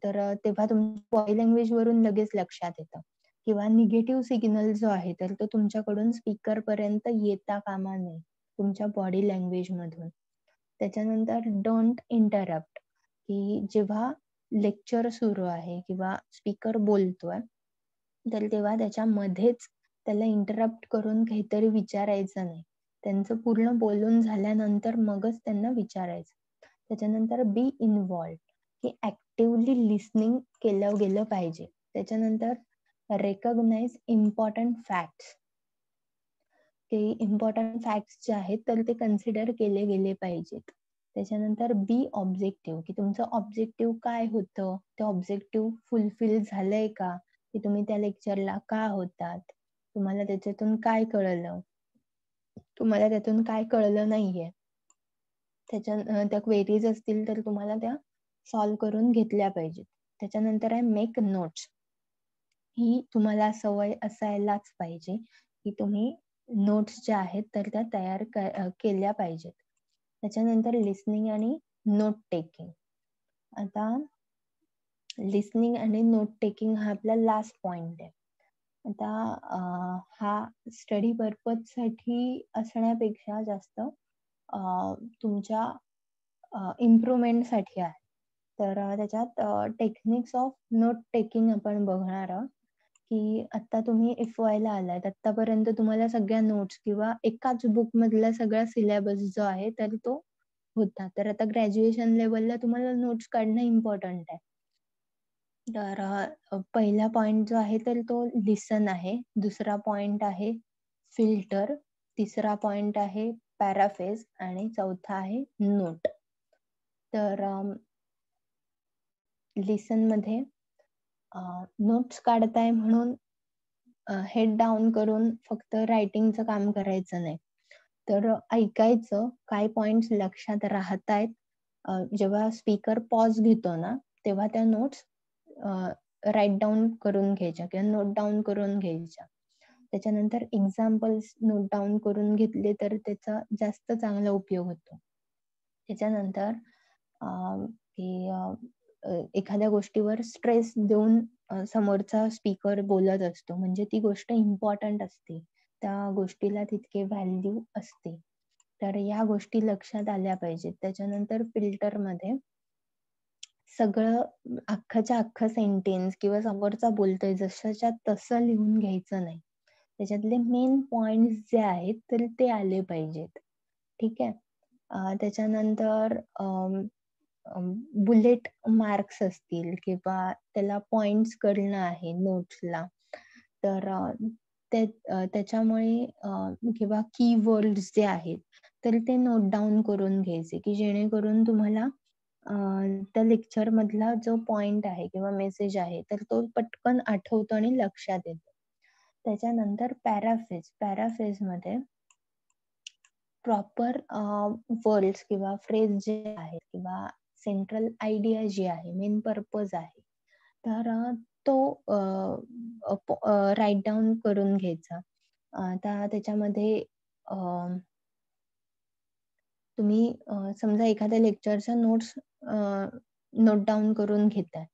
तर तेव्हा तुमच्या बॉडी लँग्वेज वरून लगेच लक्षात येतं किंवा निगेटिव्ह सिग्नल जो आहे तर तो तुमच्याकडून स्पीकर पर्यंत येता कामा नये तुमच्या बॉडी लँग्वेज मधून. त्याच्यानंतर डोंट इंटरप्ट की जेव्हा लेक्चर सुरू आहे किंवा स्पीकर बोलतोय तर तेव्हा त्याच्यामध्येच त्याला इंटरप्ट करून काहीतरी विचारायचं नाही. त्यांचं पूर्ण बोलून झाल्यानंतर मगच त्यांना विचारायचं. त्याच्यानंतर बी इन्व्हॉल्व की ऍक्टिव्हली लिसनिंग केलं गेलं पाहिजे. त्याच्यानंतर रेकॉग्नाइज इम्पॉर्टंट फॅक्ट्स की इम्पॉर्टंट फॅक्ट्स जे आहेत तर ते कन्सिडर केले गेले पाहिजेत. त्याच्यानंतर बी ऑब्जेक्टिव्ह की तुमचं ऑब्जेक्टिव्ह काय होतं, ते ऑब्जेक्टिव्ह फुलफिल झालंय का, की तुम्ही त्या लेक्चरला का होतात, तुम्हाला त्याच्यातून काय कळलं, तुम्हाला त्यातून काय कळलं नाहीये. त्या क्वेरीज असतील तर तुम्हाला त्या सॉल्व्ह करून घेतल्या पाहिजेत. त्याच्यानंतर आहे मेक नोट्स. ही तुम्हाला सवय असायलाच पाहिजे की तुम्ही नोट्स ज्या आहेत तर त्या तयार केल्या पाहिजेत. त्याच्यानंतर लिसनिंग आणि नोट टेकिंग. आता लिसनिंग आणि नोट टेकिंग हा आपला लास्ट पॉइंट आहे. आता हा स्टडी पर्पज साठी असण्यापेक्षा जास्त तुमच्या इम्प्रुव्हमेंट साठी आहे. तर त्याच्यात टेक्निक्स ऑफ नोट टेकिंग आपण बघणार आहोत की आता तुम्ही FY ला आलात, आतापर्यंत तुम्हाला सगळ्या नोट्स किंवा एकाच बुक मधला सगळा सिलेबस जो आहे तर तो होता. तर आता ग्रॅज्युएशन लेवलला तुम्हाला नोट्स काढणं इम्पॉर्टंट आहे. तर पहिला पॉइंट जो आहे तर तो लिसन आहे. दुसरा पॉइंट आहे फिल्टर. तिसरा पॉइंट आहे पॅराफ्रेज आणि चौथा आहे नोट. तर लिसन मध्ये नोट्स काढताय म्हणून हेड डाऊन करून फक्त रायटिंगचं काम करायचं नाही. तर ऐकायचं, काय पॉइंट्स लक्षात राहतायत. जेव्हा स्पीकर पॉज घेतो ना तेव्हा त्या नोट्स राईट डाऊन करून घ्यायच्या किंवा नोट डाऊन करून घ्यायच्या. त्याच्यानंतर एक्झाम्पल्स नोट डाऊन करून घेतले तर त्याचा जास्त चांगला उपयोग होतो. त्याच्यानंतर एखाद्या गोष्टीवर स्ट्रेस देऊन समोरचा स्पीकर बोलत असतो म्हणजे ती गोष्ट इम्पॉर्टंट असते, त्या गोष्टीला तितके व्हॅल्यू असते. तर या गोष्टी लक्षात आल्या पाहिजेत. त्याच्यानंतर फिल्टर मध्ये सगळं अख्खच्या अख्खं सेंटेन्स किंवा समोरचा बोलतोय जशाच्या तसं लिहून घ्यायचं नाही. त्याच्यातले मेन पॉइंट्स जे आहेत तर ते आले पाहिजेत. ठीक आहे. त्याच्यानंतर बुलेट मार्क्स असतील किंवा त्याला पॉइंट्स करणं आहे नोट्सला तर त्याच्यामुळे किंवा कीवर्ड्स जे आहेत तर ते नोट डाऊन करून घ्यायचे की जेणेकरून तुम्हाला त्या लेक्चर मधला जो पॉइंट आहे किंवा मेसेज आहे तर तो पटकन आठवतो आणि लक्षात येतो. त्याच्यानंतर पॅराफ्रेज मध्ये प्रॉपर वर्ड्स किंवा फ्रेज जे आहेत किंवा सेंट्रल आयडिया जी आहे, मेन पर्पज आहे, तर तो राईट डाऊन करून घ्यायचा. आता त्याच्यामध्ये तुम्ही समजा एखाद्या लेक्चरच्या नोट्स नोट डाउन करून घेताय.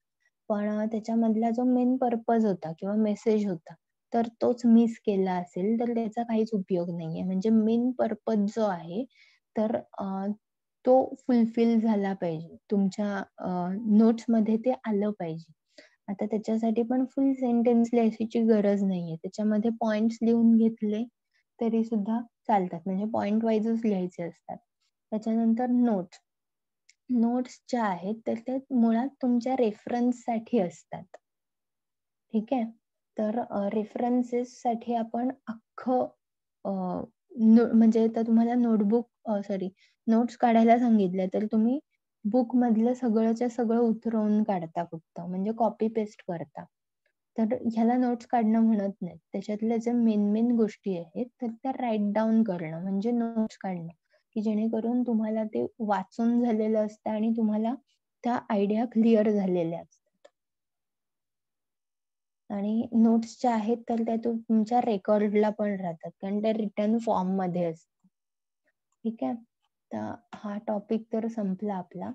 पण त्याच्यामधला जो मेन पर्पज होता किंवा मेसेज होता, तर तोच मिस केला असेल, तर त्याचा काहीच उपयोग नाहीये. म्हणजे मेन पर्पज जो आहे, तर तो फुलफिल झाला पाहिजे. तुमच्या नोट्समध्ये ते आलं पाहिजे. आता त्याच्यासाठी पण फुल सेंटेन्स लिहायची गरज नाहीये. त्याच्यामध्ये पॉइंट्स लिहून घेतले, तरी सुद्धा चालतात. म्हणजे पॉइंट वाईजच लिहायचे असतात. त्याच्यानंतर नोट्स. नोट्स ज्या आहेत, तर त्या मुळात तुमच्या रेफरन्ससाठी असतात. ठीक आहे. तर रेफरन्सेससाठी आपण अख्खं म्हणजे आता तुम्हाला नोट्स काढायला सांगितल्या, तर तुम्ही बुकमधलं सगळंच्या सगळं उतरवून काढता फक्त. म्हणजे कॉपी पेस्ट करता. तर ह्याला नोट्स काढणं म्हणत नाहीत. त्याच्यातल्या ज्या मेन गोष्टी आहेत, तर त्या राईट डाउन करणं म्हणजे नोट्स काढणं, की जेणेकरून तुम्हाला ते वाचून झालेलं असतं आणि तुम्हाला त्या आयडिया क्लिअर झालेल्या असतात. आणि नोट्स ज्या आहेत तर त्या तुमच्या रेकॉर्डला पण राहतात कारण त्या रिटर्न फॉर्म मध्ये असतात. ठीक आहे. तर हा टॉपिक तर संपला आपला.